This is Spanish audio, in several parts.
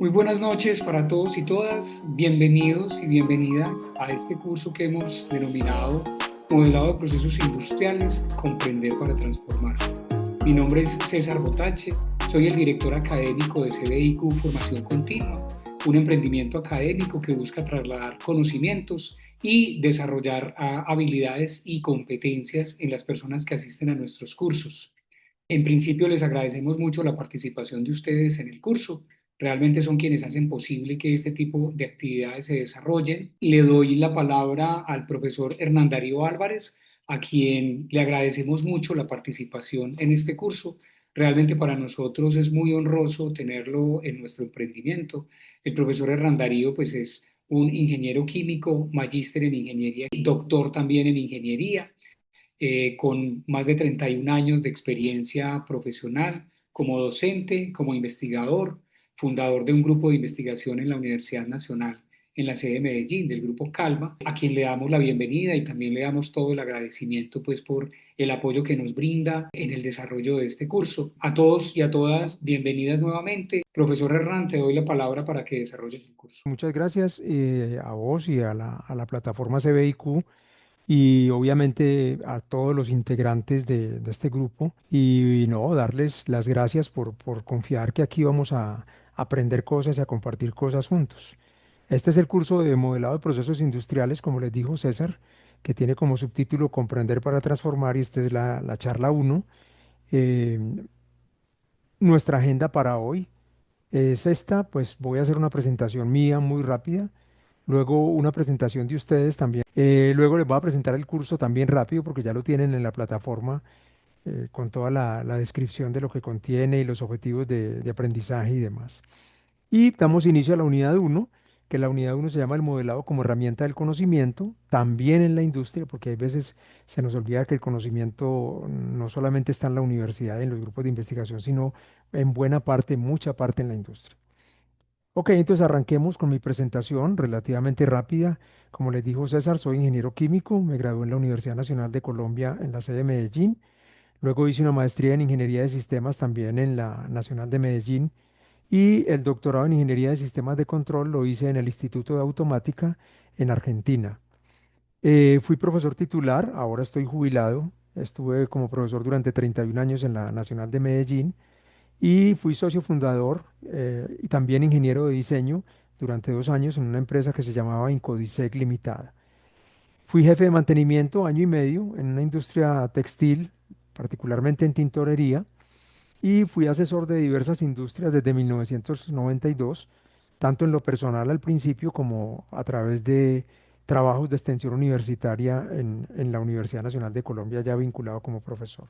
Muy buenas noches para todos y todas. Bienvenidos y bienvenidas a este curso que hemos denominado Modelado de Procesos Industriales, Comprender para Transformar. Mi nombre es César Botache, soy el director académico de CBIQ Formación Continua, un emprendimiento académico que busca trasladar conocimientos y desarrollar habilidades y competencias en las personas que asisten a nuestros cursos. En principio, les agradecemos mucho la participación de ustedes en el curso. Realmente son quienes hacen posible que este tipo de actividades se desarrollen. Le doy la palabra al profesor Hernán Darío Álvarez, a quien le agradecemos mucho la participación en este curso. Realmente para nosotros es muy honroso tenerlo en nuestro emprendimiento. El profesor Hernán Darío pues es un ingeniero químico, magíster en ingeniería y doctor también en ingeniería, con más de 31 años de experiencia profesional como docente, como investigador, fundador de un grupo de investigación en la Universidad Nacional en la sede de Medellín, del grupo Calma, a quien le damos la bienvenida y también le damos todo el agradecimiento pues por el apoyo que nos brinda en el desarrollo de este curso. A todos y a todas, bienvenidas nuevamente. Profesor Herrán, te doy la palabra para que desarrolles el curso. Muchas gracias a vos y a la plataforma CBIQ y obviamente a todos los integrantes de este grupo. Y, no, darles las gracias por confiar que aquí vamos a aprender cosas y a compartir cosas juntos. Este es el curso de modelado de procesos industriales, como les dijo César, que tiene como subtítulo Comprender para Transformar, y esta es la charla uno. Eh, Nuestra agenda para hoy es esta, pues voy a hacer una presentación mía muy rápida. Luego una presentación de ustedes también. Luego les voy a presentar el curso también rápido porque ya lo tienen en la plataforma, con toda la descripción de lo que contiene y los objetivos de aprendizaje y demás. Y damos inicio a la unidad uno, que la unidad uno se llama el modelado como herramienta del conocimiento, también en la industria, porque hay veces se nos olvida que el conocimiento no solamente está en la universidad, en los grupos de investigación, sino en buena parte, mucha parte en la industria. Ok, entonces arranquemos con mi presentación relativamente rápida. Como les dijo César, soy ingeniero químico, me gradué en la Universidad Nacional de Colombia en la sede de Medellín. Luego hice una maestría en ingeniería de sistemas también en la Nacional de Medellín y el doctorado en ingeniería de sistemas de control lo hice en el Instituto de Automática en Argentina. Fui profesor titular, ahora estoy jubilado. Estuve como profesor durante 31 años en la Nacional de Medellín y fui socio fundador y también ingeniero de diseño durante 2 años en una empresa que se llamaba Incodisec Limitada. Fui jefe de mantenimiento año y medio en una industria textil, particularmente en tintorería, y fui asesor de diversas industrias desde 1992, tanto en lo personal al principio como a través de trabajos de extensión universitaria en la Universidad Nacional de Colombia, ya vinculado como profesor.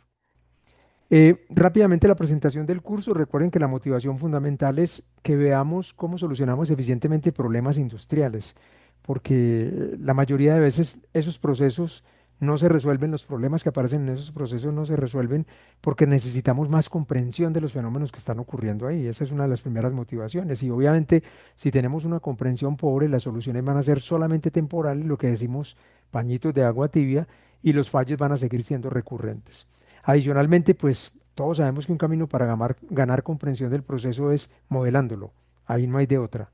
Rápidamente la presentación del curso. Recuerden que la motivación fundamental es que veamos cómo solucionamos eficientemente problemas industriales, porque la mayoría de veces esos procesos no se resuelven, los problemas que aparecen en esos procesos no se resuelven porque necesitamos más comprensión de los fenómenos que están ocurriendo ahí. Esa es una de las primeras motivaciones. Y obviamente, si tenemos una comprensión pobre, las soluciones van a ser solamente temporales, lo que decimos pañitos de agua tibia, y los fallos van a seguir siendo recurrentes. Adicionalmente, pues todos sabemos que un camino para ganar comprensión del proceso es modelándolo. Ahí no hay de otra.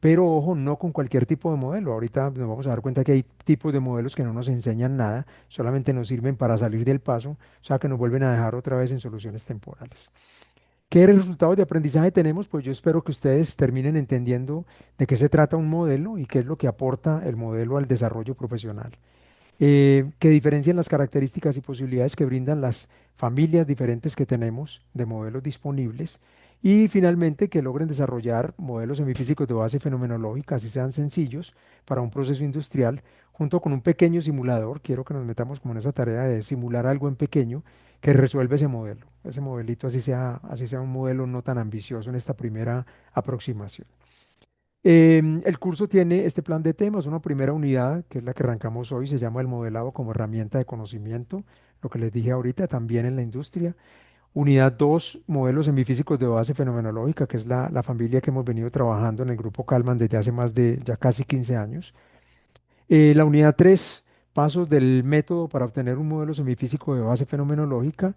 Pero ojo, no con cualquier tipo de modelo. Ahorita nos vamos a dar cuenta que hay tipos de modelos que no nos enseñan nada, solamente nos sirven para salir del paso, o sea que nos vuelven a dejar otra vez en soluciones temporales. ¿Qué resultados de aprendizaje tenemos? Pues yo espero que ustedes terminen entendiendo de qué se trata un modelo y qué es lo que aporta el modelo al desarrollo profesional, que diferencien las características y posibilidades que brindan las familias diferentes que tenemos de modelos disponibles, y finalmente que logren desarrollar modelos semifísicos de base fenomenológica, así sean sencillos, para un proceso industrial, junto con un pequeño simulador. Quiero que nos metamos como en esa tarea de simular algo en pequeño que resuelve ese modelo, ese modelito, así sea un modelo no tan ambicioso en esta primera aproximación. El curso tiene este plan de temas. Una primera unidad, que es la que arrancamos hoy, se llama el modelado como herramienta de conocimiento, lo que les dije ahorita, también en la industria. Unidad 2, modelos semifísicos de base fenomenológica, que es la familia que hemos venido trabajando en el grupo Kalman desde hace más de ya casi 15 años. La unidad 3, pasos del método para obtener un modelo semifísico de base fenomenológica.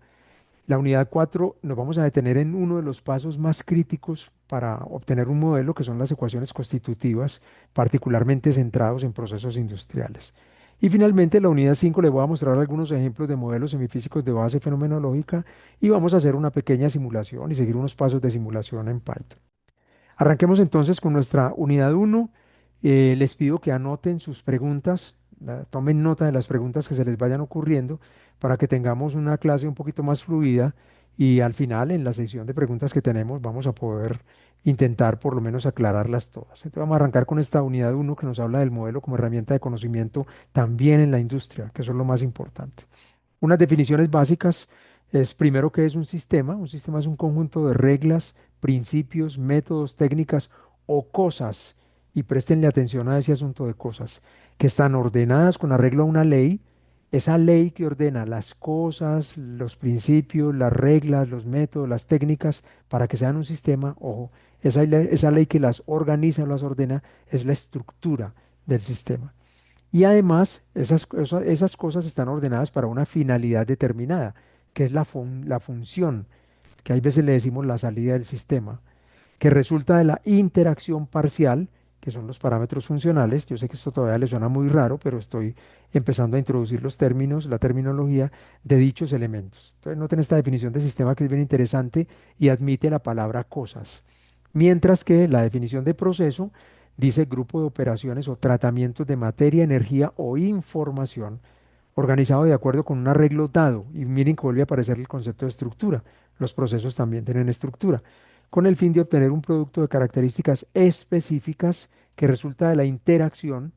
La unidad 4 nos vamos a detener en uno de los pasos más críticos para obtener un modelo, que son las ecuaciones constitutivas, particularmente centrados en procesos industriales. Y finalmente, la unidad 5 le voy a mostrar algunos ejemplos de modelos semifísicos de base fenomenológica y vamos a hacer una pequeña simulación y seguir unos pasos de simulación en Python. Arranquemos entonces con nuestra unidad 1. Les pido que anoten sus preguntas, tomen nota de las preguntas que se les vayan ocurriendo para que tengamos una clase un poquito más fluida y al final, en la sección de preguntas que tenemos, vamos a poder intentar por lo menos aclararlas todas. Entonces vamos a arrancar con esta unidad 1 que nos habla del modelo como herramienta de conocimiento también en la industria, que eso es lo más importante. Unas definiciones básicas es primero que es un sistema. Un sistema es un conjunto de reglas, principios, métodos, técnicas o cosas, y préstenle atención a ese asunto de cosas, que están ordenadas con arreglo a una ley. Esa ley que ordena las cosas, los principios, las reglas, los métodos, las técnicas, para que sean un sistema, ojo, esa ley que las organiza, las ordena, es la estructura del sistema. Y además, esas cosas están ordenadas para una finalidad determinada, que es la función, que hay veces le decimos la salida del sistema, que resulta de la interacción parcial, que son los parámetros funcionales. Yo sé que esto todavía le suena muy raro, pero estoy empezando a introducir los términos, la terminología de dichos elementos. Entonces, noten esta definición de sistema que es bien interesante y admite la palabra cosas. Mientras que la definición de proceso dice grupo de operaciones o tratamientos de materia, energía o información organizado de acuerdo con un arreglo dado. Y miren que vuelve a aparecer el concepto de estructura. Los procesos también tienen estructura, con el fin de obtener un producto de características específicas que resulta de la interacción,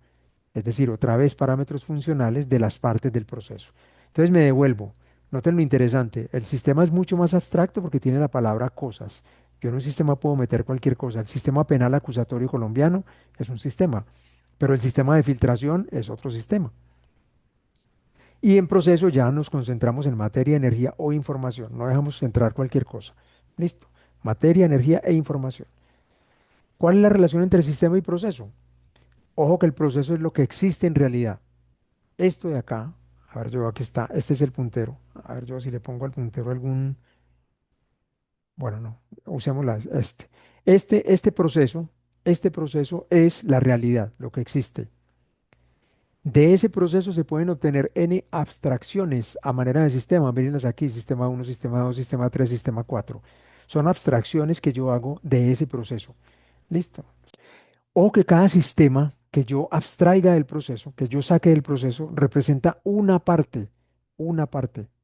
es decir, otra vez parámetros funcionales de las partes del proceso. Entonces me devuelvo. Noten lo interesante, el sistema es mucho más abstracto porque tiene la palabra cosas. Yo en un sistema puedo meter cualquier cosa. El sistema penal acusatorio colombiano es un sistema, pero el sistema de filtración es otro sistema. Y en proceso ya nos concentramos en materia, energía o información. No dejamos entrar cualquier cosa. Listo. Materia, energía e información. ¿Cuál es la relación entre sistema y proceso? Ojo que el proceso es lo que existe en realidad. Esto de acá, a ver, yo aquí está, este es el puntero. A ver, yo si le pongo al puntero algún, bueno, no, usemos este. Este proceso es la realidad, lo que existe. De ese proceso se pueden obtener n abstracciones a manera de sistema. Mírenlas aquí, sistema uno, sistema 2, sistema 3, sistema 4. Son abstracciones que yo hago de ese proceso. Listo. O que cada sistema que yo abstraiga del proceso, que yo saque del proceso, representa una parte,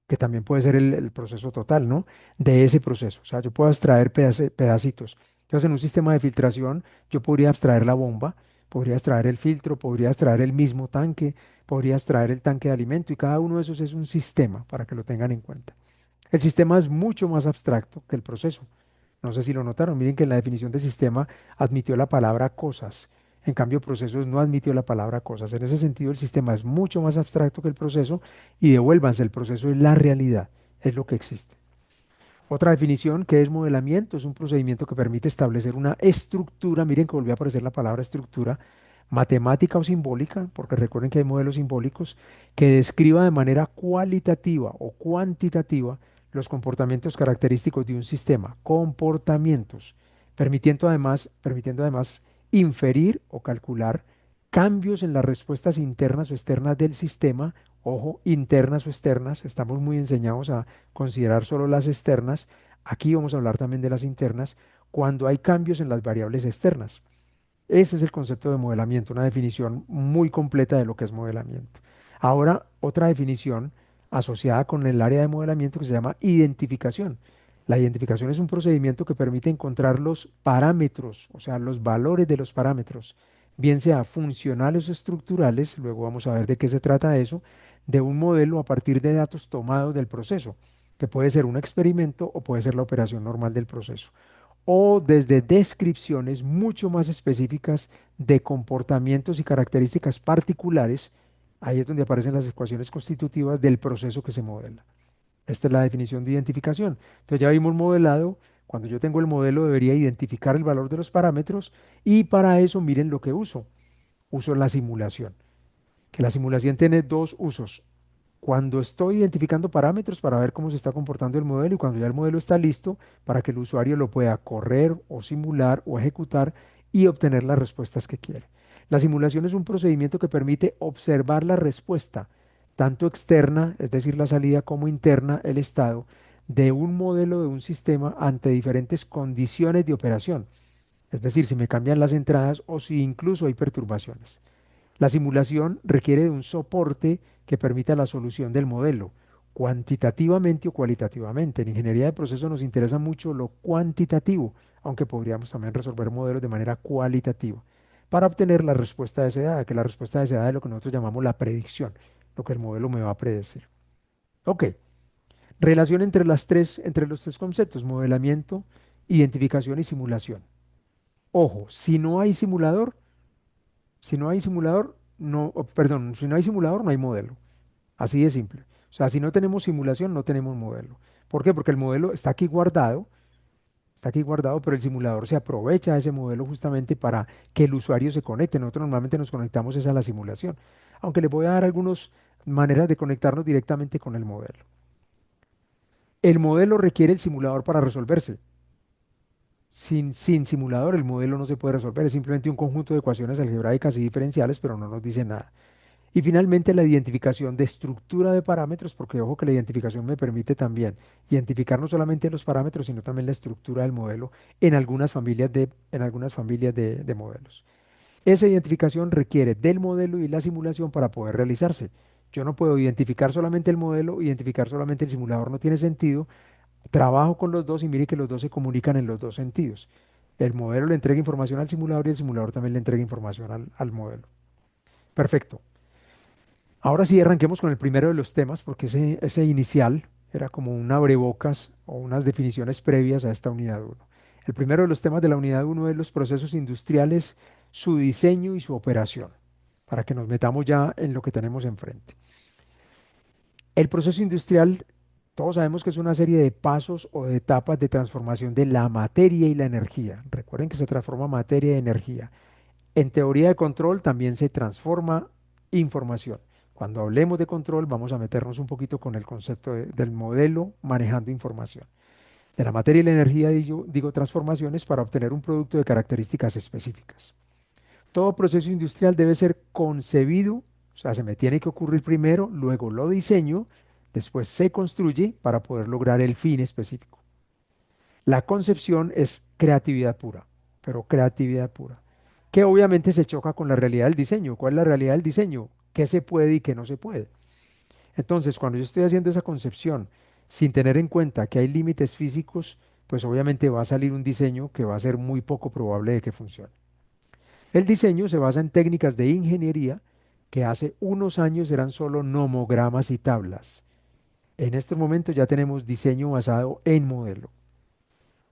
que también puede ser el proceso total, ¿no? De ese proceso. O sea, yo puedo abstraer pedacitos. Entonces, en un sistema de filtración, yo podría abstraer la bomba, podría extraer el filtro, podría extraer el mismo tanque, podría extraer el tanque de alimento, y cada uno de esos es un sistema, para que lo tengan en cuenta. El sistema es mucho más abstracto que el proceso. No sé si lo notaron. Miren que en la definición de sistema admitió la palabra cosas. En cambio, procesos no admitió la palabra cosas. En ese sentido, el sistema es mucho más abstracto que el proceso, y devuélvanse, el proceso es la realidad, es lo que existe. Otra definición, que es modelamiento, es un procedimiento que permite establecer una estructura. Miren que volvió a aparecer la palabra estructura, matemática o simbólica, porque recuerden que hay modelos simbólicos, que describa de manera cualitativa o cuantitativa los comportamientos característicos de un sistema, comportamientos, permitiendo además inferir o calcular cambios en las respuestas internas o externas del sistema. Ojo, internas o externas, estamos muy enseñados a considerar solo las externas. Aquí vamos a hablar también de las internas, cuando hay cambios en las variables externas. Ese es el concepto de modelamiento, una definición muy completa de lo que es modelamiento. Ahora, otra definición asociada con el área de modelamiento, que se llama identificación. La identificación es un procedimiento que permite encontrar los parámetros, o sea, los valores de los parámetros, bien sea funcionales o estructurales. Luego vamos a ver de qué se trata eso, de un modelo a partir de datos tomados del proceso, que puede ser un experimento o puede ser la operación normal del proceso, o desde descripciones mucho más específicas de comportamientos y características particulares. Ahí es donde aparecen las ecuaciones constitutivas del proceso que se modela. Esta es la definición de identificación. Entonces ya vimos modelado. Cuando yo tengo el modelo, debería identificar el valor de los parámetros, y para eso miren lo que uso. Uso la simulación, que la simulación tiene dos usos. cuando estoy identificando parámetros para ver cómo se está comportando el modelo y cuando ya el modelo está listo para que el usuario lo pueda correr o simular o ejecutar y obtener las respuestas que quiere. La simulación es un procedimiento que permite observar la respuesta, tanto externa, es decir, la salida, como interna, el estado, de un modelo de un sistema ante diferentes condiciones de operación. Es decir, si me cambian las entradas o si incluso hay perturbaciones. La simulación requiere de un soporte que permita la solución del modelo, cuantitativamente o cualitativamente. En ingeniería de procesos nos interesa mucho lo cuantitativo, aunque podríamos también resolver modelos de manera cualitativa, para obtener la respuesta deseada, que la respuesta deseada es lo que nosotros llamamos la predicción, lo que el modelo me va a predecir. Ok, relación entre los tres conceptos, modelamiento, identificación y simulación. Ojo, si no hay simulador, no, perdón, si no hay simulador, no hay modelo. Así de simple. O sea, si no tenemos simulación, no tenemos modelo. ¿Por qué? Porque el modelo está aquí guardado, pero el simulador se aprovecha de ese modelo justamente para que el usuario se conecte. Nosotros normalmente nos conectamos es a la simulación, aunque le voy a dar algunas maneras de conectarnos directamente con el modelo. El modelo requiere el simulador para resolverse. Sin simulador, el modelo no se puede resolver, es simplemente un conjunto de ecuaciones algebraicas y diferenciales, pero no nos dice nada. Y finalmente la identificación de estructura de parámetros, porque ojo que la identificación me permite también identificar no solamente los parámetros, sino también la estructura del modelo en algunas familias de modelos. Esa identificación requiere del modelo y la simulación para poder realizarse. Yo no puedo identificar solamente el modelo, identificar solamente el simulador no tiene sentido. Trabajo con los dos y mire que los dos se comunican en los dos sentidos. El modelo le entrega información al simulador y el simulador también le entrega información al modelo. Perfecto. Ahora sí, arranquemos con el primero de los temas, porque ese inicial era como un abrebocas o unas definiciones previas a esta unidad uno. El primero de los temas de la unidad uno es los procesos industriales, su diseño y su operación, para que nos metamos ya en lo que tenemos enfrente. El proceso industrial, todos sabemos que es una serie de pasos o de etapas de transformación de la materia y la energía. Recuerden que se transforma materia y energía. En teoría de control también se transforma información. Cuando hablemos de control, vamos a meternos un poquito con el concepto del modelo manejando información. De la materia y la energía digo transformaciones para obtener un producto de características específicas. Todo proceso industrial debe ser concebido, o sea, se me tiene que ocurrir primero, luego lo diseño, después se construye para poder lograr el fin específico. La concepción es creatividad pura, pero creatividad pura, que obviamente se choca con la realidad del diseño. ¿Cuál es la realidad del diseño? ¿Qué se puede y qué no se puede? Entonces, cuando yo estoy haciendo esa concepción sin tener en cuenta que hay límites físicos, pues obviamente va a salir un diseño que va a ser muy poco probable de que funcione. El diseño se basa en técnicas de ingeniería que hace unos años eran solo nomogramas y tablas. En estos momentos ya tenemos diseño basado en modelo.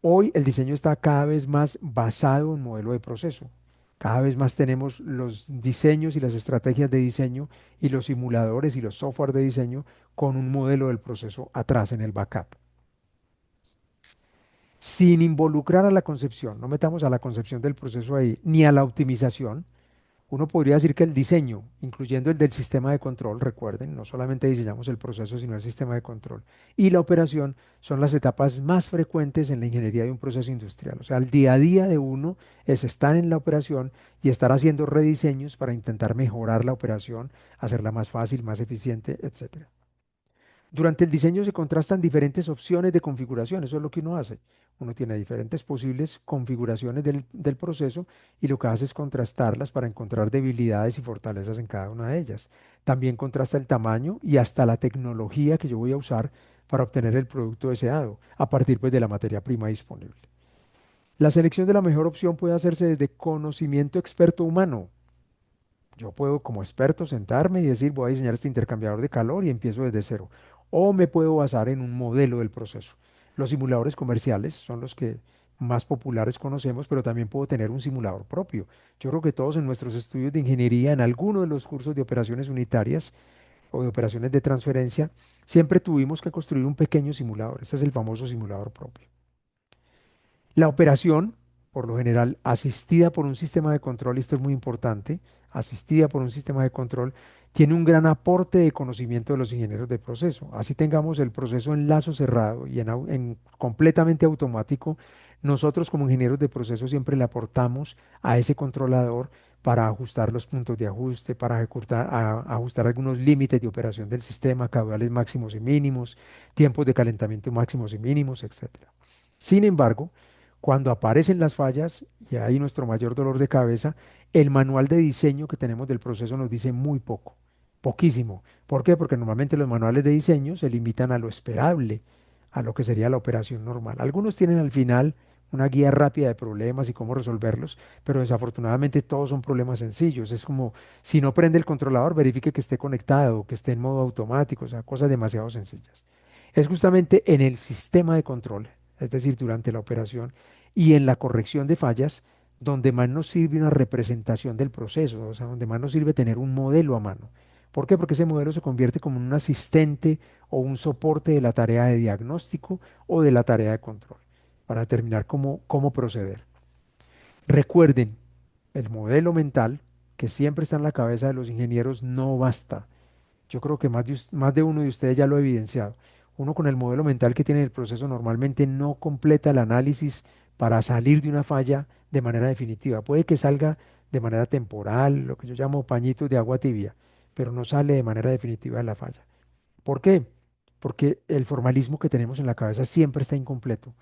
Hoy el diseño está cada vez más basado en modelo de proceso. Cada vez más tenemos los diseños y las estrategias de diseño y los simuladores y los software de diseño con un modelo del proceso atrás en el backup. Sin involucrar a la concepción, no metamos a la concepción del proceso ahí, ni a la optimización. Uno podría decir que el diseño, incluyendo el del sistema de control, recuerden, no solamente diseñamos el proceso, sino el sistema de control, y la operación son las etapas más frecuentes en la ingeniería de un proceso industrial. O sea, el día a día de uno es estar en la operación y estar haciendo rediseños para intentar mejorar la operación, hacerla más fácil, más eficiente, etcétera. Durante el diseño se contrastan diferentes opciones de configuración, eso es lo que uno hace. Uno tiene diferentes posibles configuraciones del proceso y lo que hace es contrastarlas para encontrar debilidades y fortalezas en cada una de ellas. También contrasta el tamaño y hasta la tecnología que yo voy a usar para obtener el producto deseado, a partir pues, de la materia prima disponible. La selección de la mejor opción puede hacerse desde conocimiento experto humano. Yo puedo como experto sentarme y decir, voy a diseñar este intercambiador de calor y empiezo desde cero. O me puedo basar en un modelo del proceso. Los simuladores comerciales son los que más populares conocemos, pero también puedo tener un simulador propio. Yo creo que todos en nuestros estudios de ingeniería, en alguno de los cursos de operaciones unitarias o de operaciones de transferencia, siempre tuvimos que construir un pequeño simulador. Ese es el famoso simulador propio. La operación. por lo general asistida por un sistema de control, y esto es muy importante, asistida por un sistema de control, tiene un gran aporte de conocimiento de los ingenieros de proceso. Así tengamos el proceso en lazo cerrado y en completamente automático, nosotros como ingenieros de proceso siempre le aportamos a ese controlador para ajustar los puntos de ajuste, para ajustar algunos límites de operación del sistema, caudales máximos y mínimos, tiempos de calentamiento máximos y mínimos, etcétera. Sin embargo, cuando aparecen las fallas, y ahí nuestro mayor dolor de cabeza, el manual de diseño que tenemos del proceso nos dice muy poco, poquísimo. ¿Por qué? Porque normalmente los manuales de diseño se limitan a lo esperable, a lo que sería la operación normal. Algunos tienen al final una guía rápida de problemas y cómo resolverlos, pero desafortunadamente todos son problemas sencillos. Es como si no prende el controlador, verifique que esté conectado, que esté en modo automático, o sea, cosas demasiado sencillas. Es justamente en el sistema de control, es decir, durante la operación y en la corrección de fallas, donde más nos sirve una representación del proceso, o sea, donde más nos sirve tener un modelo a mano. ¿Por qué? Porque ese modelo se convierte como en un asistente o un soporte de la tarea de diagnóstico o de la tarea de control para determinar cómo proceder. Recuerden, el modelo mental que siempre está en la cabeza de los ingenieros no basta. Yo creo que más de uno de ustedes ya lo ha evidenciado. Uno con el modelo mental que tiene el proceso normalmente no completa el análisis para salir de una falla de manera definitiva. Puede que salga de manera temporal, lo que yo llamo pañitos de agua tibia, pero no sale de manera definitiva de la falla. ¿Por qué? Porque el formalismo que tenemos en la cabeza siempre está incompleto.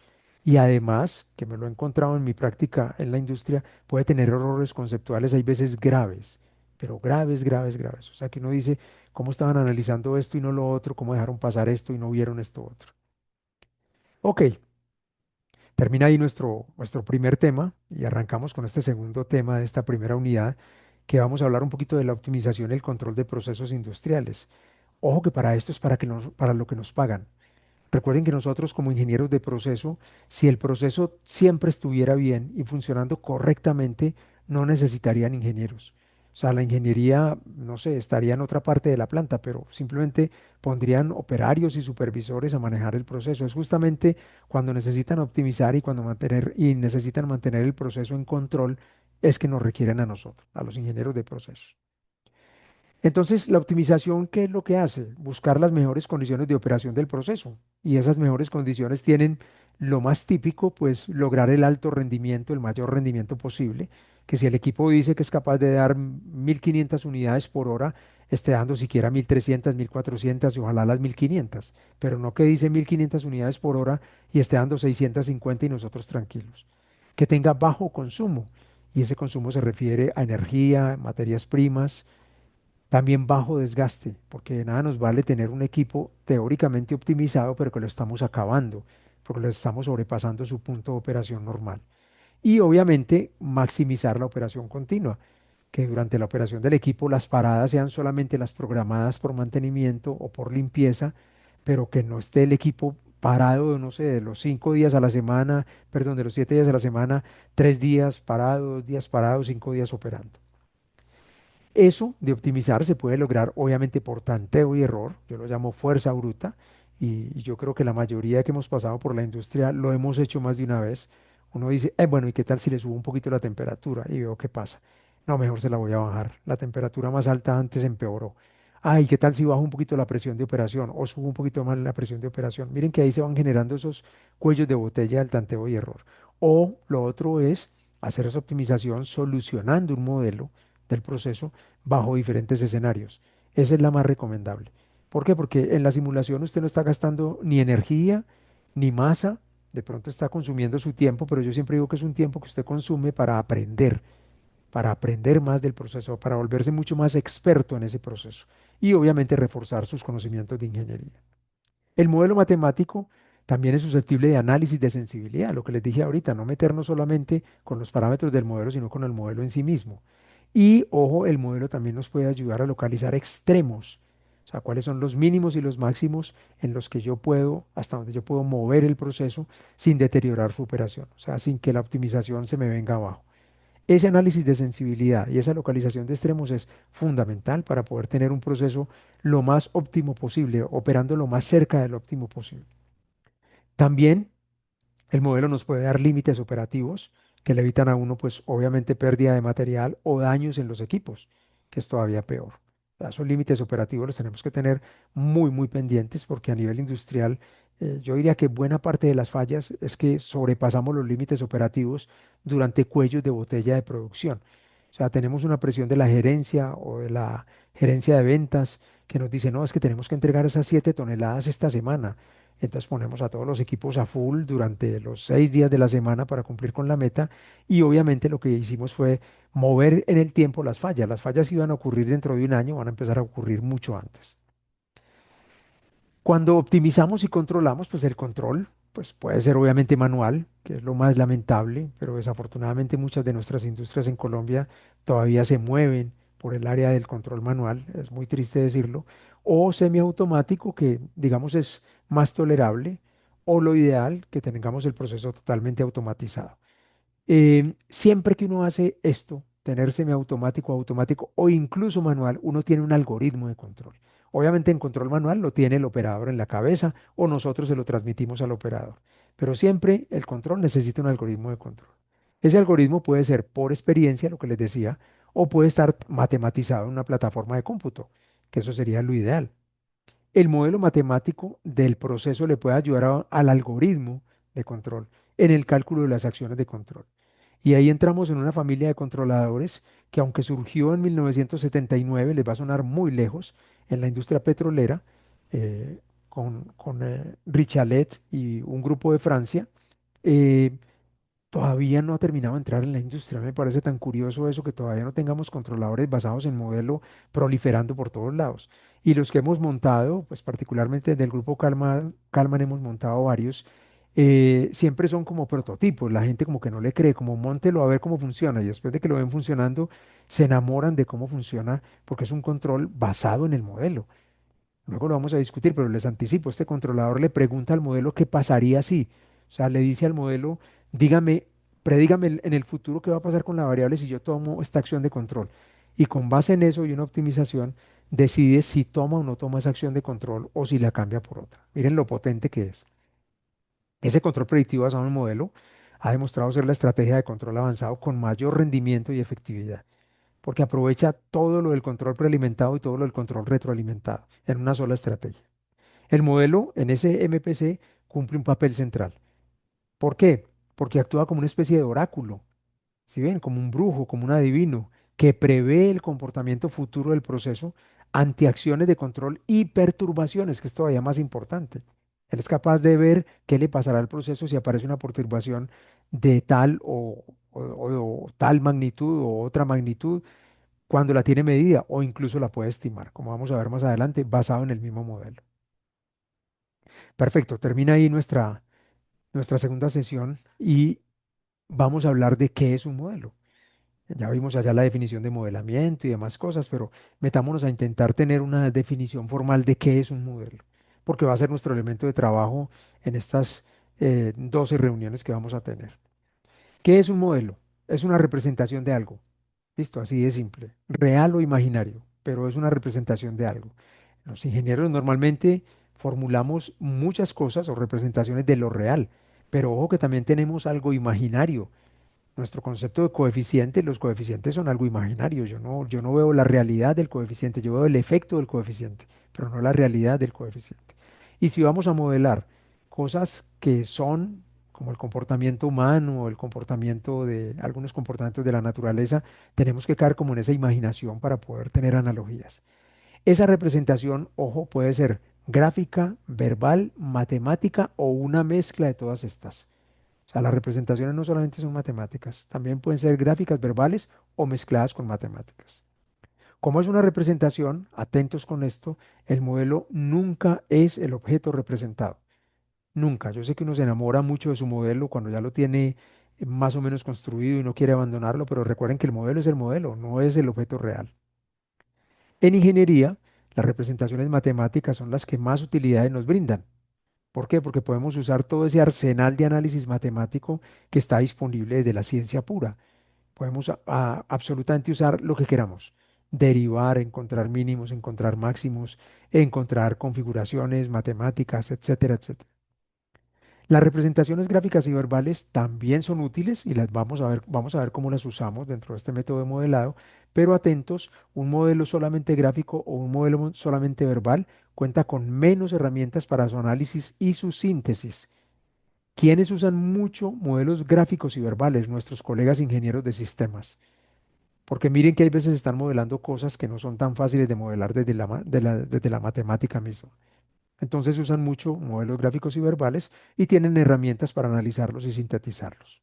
Y además, que me lo he encontrado en mi práctica en la industria, puede tener errores conceptuales, hay veces graves, pero graves, graves, graves. O sea, que uno dice, ¿cómo estaban analizando esto y no lo otro? ¿Cómo dejaron pasar esto y no vieron esto otro? Ok, termina ahí nuestro primer tema y arrancamos con este segundo tema de esta primera unidad, que vamos a hablar un poquito de la optimización y el control de procesos industriales. Ojo que para esto es para lo que nos pagan. Recuerden que nosotros como ingenieros de proceso, si el proceso siempre estuviera bien y funcionando correctamente, no necesitarían ingenieros. O sea, la ingeniería, no sé, estaría en otra parte de la planta, pero simplemente pondrían operarios y supervisores a manejar el proceso. Es justamente cuando necesitan optimizar y necesitan mantener el proceso en control, es que nos requieren a nosotros, a los ingenieros de proceso. Entonces, la optimización, ¿qué es lo que hace? Buscar las mejores condiciones de operación del proceso. Y esas mejores condiciones tienen lo más típico, pues lograr el alto rendimiento, el mayor rendimiento posible. Que si el equipo dice que es capaz de dar 1500 unidades por hora, esté dando siquiera 1300, 1400 y ojalá las 1500. Pero no que dice 1500 unidades por hora y esté dando 650 y nosotros tranquilos. Que tenga bajo consumo. Y ese consumo se refiere a energía, materias primas, también bajo desgaste, porque de nada nos vale tener un equipo teóricamente optimizado, pero que lo estamos acabando, porque lo estamos sobrepasando su punto de operación normal. Y obviamente maximizar la operación continua, que durante la operación del equipo las paradas sean solamente las programadas por mantenimiento o por limpieza, pero que no esté el equipo parado, no sé, de los 5 días a la semana, perdón, de los 7 días a la semana, 3 días parado, 2 días parado, 5 días operando. Eso de optimizar se puede lograr obviamente por tanteo y error, yo lo llamo fuerza bruta, y yo creo que la mayoría que hemos pasado por la industria lo hemos hecho más de una vez. Uno dice, bueno, ¿y qué tal si le subo un poquito la temperatura? Y veo qué pasa. No, mejor se la voy a bajar. La temperatura más alta antes empeoró. Ay, ¿qué tal si bajo un poquito la presión de operación o subo un poquito más la presión de operación? Miren que ahí se van generando esos cuellos de botella del tanteo y error. O lo otro es hacer esa optimización solucionando un modelo del proceso bajo diferentes escenarios. Esa es la más recomendable. ¿Por qué? Porque en la simulación usted no está gastando ni energía ni masa, de pronto está consumiendo su tiempo, pero yo siempre digo que es un tiempo que usted consume para aprender más del proceso, para volverse mucho más experto en ese proceso y obviamente reforzar sus conocimientos de ingeniería. El modelo matemático también es susceptible de análisis de sensibilidad, lo que les dije ahorita, no meternos solamente con los parámetros del modelo, sino con el modelo en sí mismo. Y ojo, el modelo también nos puede ayudar a localizar extremos, o sea, cuáles son los mínimos y los máximos en los que yo puedo, hasta donde yo puedo mover el proceso sin deteriorar su operación, o sea, sin que la optimización se me venga abajo. Ese análisis de sensibilidad y esa localización de extremos es fundamental para poder tener un proceso lo más óptimo posible, operando lo más cerca de lo óptimo posible. También el modelo nos puede dar límites operativos, que le evitan a uno, pues obviamente pérdida de material o daños en los equipos, que es todavía peor. O sea, esos límites operativos los tenemos que tener muy, muy pendientes porque a nivel industrial, yo diría que buena parte de las fallas es que sobrepasamos los límites operativos durante cuellos de botella de producción. O sea, tenemos una presión de la gerencia o de la gerencia de ventas que nos dice, no, es que tenemos que entregar esas 7 toneladas esta semana. Entonces ponemos a todos los equipos a full durante los 6 días de la semana para cumplir con la meta y obviamente lo que hicimos fue mover en el tiempo las fallas. Las fallas iban a ocurrir dentro de un año, van a empezar a ocurrir mucho antes. Cuando optimizamos y controlamos, pues el control pues puede ser obviamente manual, que es lo más lamentable, pero desafortunadamente muchas de nuestras industrias en Colombia todavía se mueven por el área del control manual, es muy triste decirlo, o semiautomático, que digamos es más tolerable, o lo ideal, que tengamos el proceso totalmente automatizado. Siempre que uno hace esto, tener semiautomático, automático o incluso manual, uno tiene un algoritmo de control. Obviamente en control manual lo tiene el operador en la cabeza o nosotros se lo transmitimos al operador. Pero siempre el control necesita un algoritmo de control. Ese algoritmo puede ser por experiencia, lo que les decía, o puede estar matematizado en una plataforma de cómputo, que eso sería lo ideal. El modelo matemático del proceso le puede ayudar al algoritmo de control en el cálculo de las acciones de control. Y ahí entramos en una familia de controladores que aunque surgió en 1979, les va a sonar muy lejos en la industria petrolera, eh, con Richalet y un grupo de Francia, eh, todavía no ha terminado de entrar en la industria. Me parece tan curioso eso que todavía no tengamos controladores basados en modelo proliferando por todos lados. Y los que hemos montado, pues particularmente del grupo Calman hemos montado varios, siempre son como prototipos. La gente como que no le cree, como móntelo a ver cómo funciona. Y después de que lo ven funcionando, se enamoran de cómo funciona porque es un control basado en el modelo. Luego lo vamos a discutir, pero les anticipo, este controlador le pregunta al modelo qué pasaría si, o sea, le dice al modelo, dígame, predígame en el futuro qué va a pasar con la variable si yo tomo esta acción de control. Y con base en eso y una optimización, decide si toma o no toma esa acción de control o si la cambia por otra. Miren lo potente que es. Ese control predictivo basado en el modelo ha demostrado ser la estrategia de control avanzado con mayor rendimiento y efectividad porque aprovecha todo lo del control prealimentado y todo lo del control retroalimentado en una sola estrategia. El modelo en ese MPC cumple un papel central. ¿Por qué? Porque actúa como una especie de oráculo, ¿sí ven? Como un brujo, como un adivino, que prevé el comportamiento futuro del proceso ante acciones de control y perturbaciones, que es todavía más importante. Él es capaz de ver qué le pasará al proceso si aparece una perturbación de tal o tal magnitud o otra magnitud cuando la tiene medida o incluso la puede estimar, como vamos a ver más adelante, basado en el mismo modelo. Perfecto, termina ahí nuestra segunda sesión y vamos a hablar de qué es un modelo. Ya vimos allá la definición de modelamiento y demás cosas, pero metámonos a intentar tener una definición formal de qué es un modelo, porque va a ser nuestro elemento de trabajo en estas 12 reuniones que vamos a tener. ¿Qué es un modelo? Es una representación de algo. Listo, así de simple. Real o imaginario, pero es una representación de algo. Los ingenieros normalmente formulamos muchas cosas o representaciones de lo real, pero ojo que también tenemos algo imaginario. Nuestro concepto de coeficiente, los coeficientes son algo imaginario. Yo no veo la realidad del coeficiente, yo veo el efecto del coeficiente, pero no la realidad del coeficiente. Y si vamos a modelar cosas que son como el comportamiento humano o el comportamiento de algunos comportamientos de la naturaleza, tenemos que caer como en esa imaginación para poder tener analogías. Esa representación, ojo, puede ser gráfica, verbal, matemática o una mezcla de todas estas. O sea, las representaciones no solamente son matemáticas, también pueden ser gráficas, verbales o mezcladas con matemáticas. Como es una representación, atentos con esto, el modelo nunca es el objeto representado. Nunca. Yo sé que uno se enamora mucho de su modelo cuando ya lo tiene más o menos construido y no quiere abandonarlo, pero recuerden que el modelo es el modelo, no es el objeto real. En ingeniería, las representaciones matemáticas son las que más utilidades nos brindan. ¿Por qué? Porque podemos usar todo ese arsenal de análisis matemático que está disponible desde la ciencia pura. Podemos absolutamente usar lo que queramos. Derivar, encontrar mínimos, encontrar máximos, encontrar configuraciones matemáticas, etcétera, etcétera. Las representaciones gráficas y verbales también son útiles y las vamos a ver cómo las usamos dentro de este método de modelado, pero atentos, un modelo solamente gráfico o un modelo solamente verbal cuenta con menos herramientas para su análisis y su síntesis. ¿Quiénes usan mucho modelos gráficos y verbales? Nuestros colegas ingenieros de sistemas. Porque miren que hay veces están modelando cosas que no son tan fáciles de modelar desde la matemática misma. Entonces usan mucho modelos gráficos y verbales y tienen herramientas para analizarlos y sintetizarlos.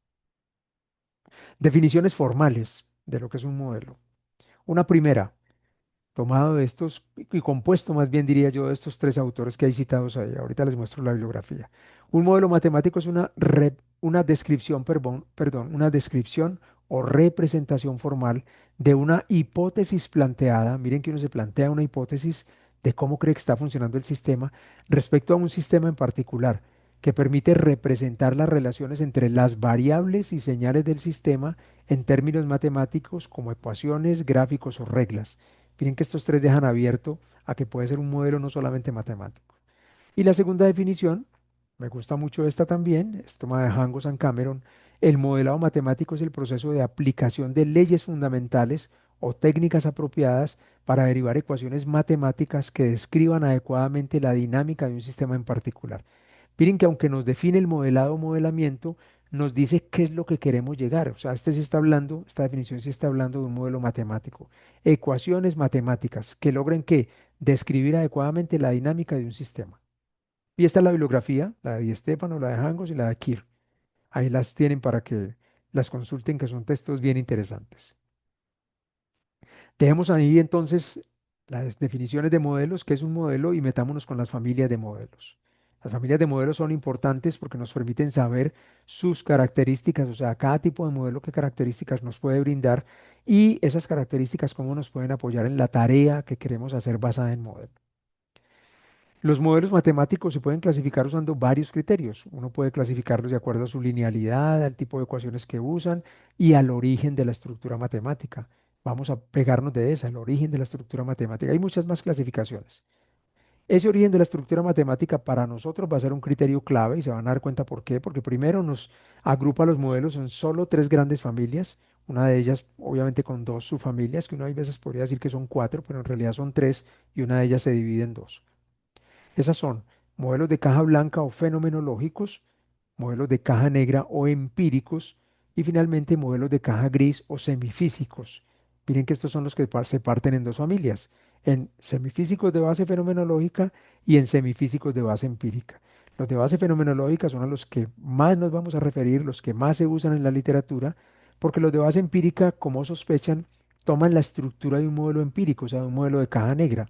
Definiciones formales de lo que es un modelo. Una primera, tomado de estos, y compuesto más bien diría yo, de estos tres autores que hay citados ahí. Ahorita les muestro la bibliografía. Un modelo matemático es una descripción, una descripción o representación formal de una hipótesis planteada. Miren que uno se plantea una hipótesis de cómo cree que está funcionando el sistema respecto a un sistema en particular, que permite representar las relaciones entre las variables y señales del sistema en términos matemáticos como ecuaciones, gráficos o reglas. Miren que estos tres dejan abierto a que puede ser un modelo no solamente matemático. Y la segunda definición, me gusta mucho esta también, es toma de Hangos and Cameron. El modelado matemático es el proceso de aplicación de leyes fundamentales o técnicas apropiadas para derivar ecuaciones matemáticas que describan adecuadamente la dinámica de un sistema en particular. Miren que aunque nos define el modelado o modelamiento, nos dice qué es lo que queremos llegar. O sea, este sí está hablando, esta definición sí está hablando de un modelo matemático. Ecuaciones matemáticas que logren que describir adecuadamente la dinámica de un sistema. Y esta es la bibliografía, la de Di Stefano, la de Hangos y la de Kir. Ahí las tienen para que las consulten, que son textos bien interesantes. Dejemos ahí entonces las definiciones de modelos, qué es un modelo, y metámonos con las familias de modelos. Las familias de modelos son importantes porque nos permiten saber sus características, o sea, cada tipo de modelo qué características nos puede brindar y esas características cómo nos pueden apoyar en la tarea que queremos hacer basada en modelo. Los modelos matemáticos se pueden clasificar usando varios criterios. Uno puede clasificarlos de acuerdo a su linealidad, al tipo de ecuaciones que usan y al origen de la estructura matemática. Vamos a pegarnos de esa, el origen de la estructura matemática. Hay muchas más clasificaciones. Ese origen de la estructura matemática para nosotros va a ser un criterio clave y se van a dar cuenta por qué. Porque primero nos agrupa los modelos en solo tres grandes familias, una de ellas obviamente con dos subfamilias, que uno a veces podría decir que son cuatro, pero en realidad son tres y una de ellas se divide en dos. Esas son modelos de caja blanca o fenomenológicos, modelos de caja negra o empíricos y finalmente modelos de caja gris o semifísicos. Miren que estos son los que se parten en dos familias, en semifísicos de base fenomenológica y en semifísicos de base empírica. Los de base fenomenológica son a los que más nos vamos a referir, los que más se usan en la literatura, porque los de base empírica, como sospechan, toman la estructura de un modelo empírico, o sea, de un modelo de caja negra.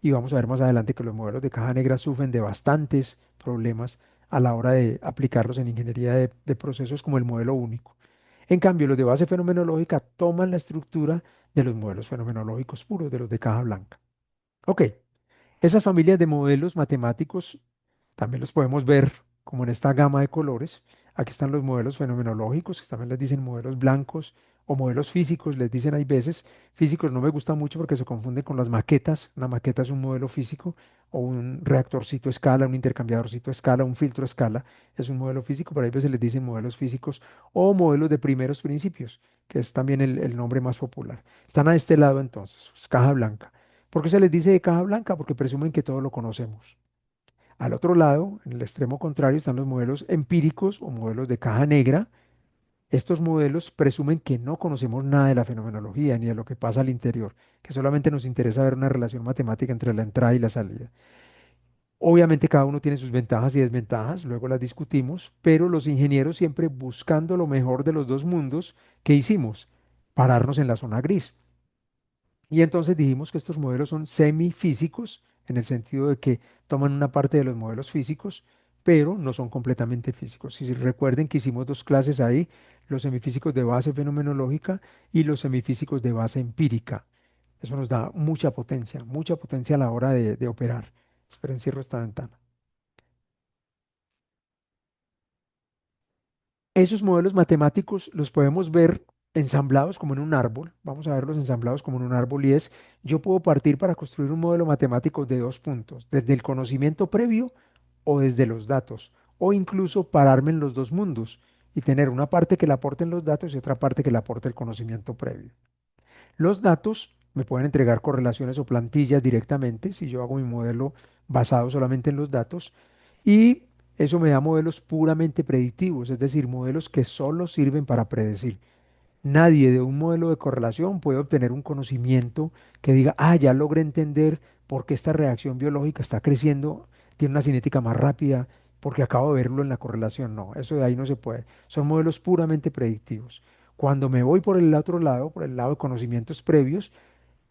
Y vamos a ver más adelante que los modelos de caja negra sufren de bastantes problemas a la hora de aplicarlos en ingeniería de procesos como el modelo único. En cambio, los de base fenomenológica toman la estructura de los modelos fenomenológicos puros, de los de caja blanca. Ok, esas familias de modelos matemáticos también los podemos ver como en esta gama de colores. Aquí están los modelos fenomenológicos, que también les dicen modelos blancos o modelos físicos, les dicen hay veces. Físicos no me gusta mucho porque se confunden con las maquetas. Una maqueta es un modelo físico o un reactorcito a escala, un intercambiadorcito a escala, un filtro a escala. Es un modelo físico, pero hay veces les dicen modelos físicos o modelos de primeros principios, que es también el nombre más popular. Están a este lado entonces, es caja blanca. ¿Por qué se les dice de caja blanca? Porque presumen que todo lo conocemos. Al otro lado, en el extremo contrario, están los modelos empíricos o modelos de caja negra. Estos modelos presumen que no conocemos nada de la fenomenología ni de lo que pasa al interior, que solamente nos interesa ver una relación matemática entre la entrada y la salida. Obviamente cada uno tiene sus ventajas y desventajas, luego las discutimos, pero los ingenieros siempre buscando lo mejor de los dos mundos, ¿qué hicimos? Pararnos en la zona gris. Y entonces dijimos que estos modelos son semifísicos, en el sentido de que toman una parte de los modelos físicos, pero no son completamente físicos. Si recuerden que hicimos dos clases ahí, los semifísicos de base fenomenológica y los semifísicos de base empírica. Eso nos da mucha potencia a la hora de operar. Esperen, cierro esta ventana. Esos modelos matemáticos los podemos ver ensamblados como en un árbol. Vamos a verlos ensamblados como en un árbol y es, yo puedo partir para construir un modelo matemático de dos puntos, desde el conocimiento previo o desde los datos, o incluso pararme en los dos mundos y tener una parte que le aporten los datos y otra parte que le aporte el conocimiento previo. Los datos me pueden entregar correlaciones o plantillas directamente si yo hago mi modelo basado solamente en los datos y eso me da modelos puramente predictivos, es decir, modelos que solo sirven para predecir. Nadie de un modelo de correlación puede obtener un conocimiento que diga, ah, ya logré entender por qué esta reacción biológica está creciendo, tiene una cinética más rápida, porque acabo de verlo en la correlación. No, eso de ahí no se puede. Son modelos puramente predictivos. Cuando me voy por el otro lado, por el lado de conocimientos previos,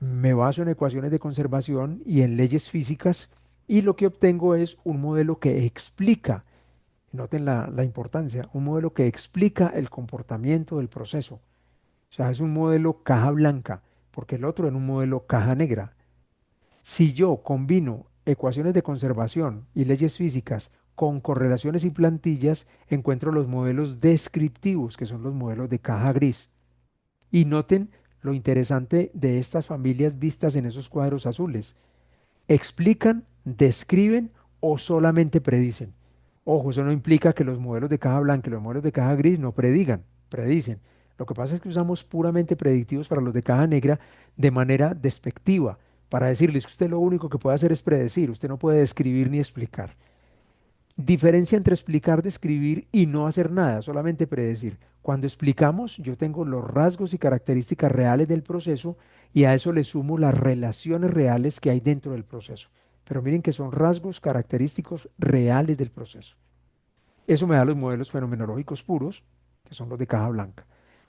me baso en ecuaciones de conservación y en leyes físicas y lo que obtengo es un modelo que explica, noten la importancia, un modelo que explica el comportamiento del proceso. O sea, es un modelo caja blanca, porque el otro es un modelo caja negra. Si yo combino ecuaciones de conservación y leyes físicas con correlaciones y plantillas, encuentro los modelos descriptivos, que son los modelos de caja gris. Y noten lo interesante de estas familias vistas en esos cuadros azules. ¿Explican, describen o solamente predicen? Ojo, eso no implica que los modelos de caja blanca y los modelos de caja gris no predigan, predicen. Lo que pasa es que usamos puramente predictivos para los de caja negra de manera despectiva, para decirles que usted lo único que puede hacer es predecir, usted no puede describir ni explicar. Diferencia entre explicar, describir y no hacer nada, solamente predecir. Cuando explicamos, yo tengo los rasgos y características reales del proceso y a eso le sumo las relaciones reales que hay dentro del proceso. Pero miren que son rasgos característicos reales del proceso. Eso me da los modelos fenomenológicos puros, que son los de caja blanca.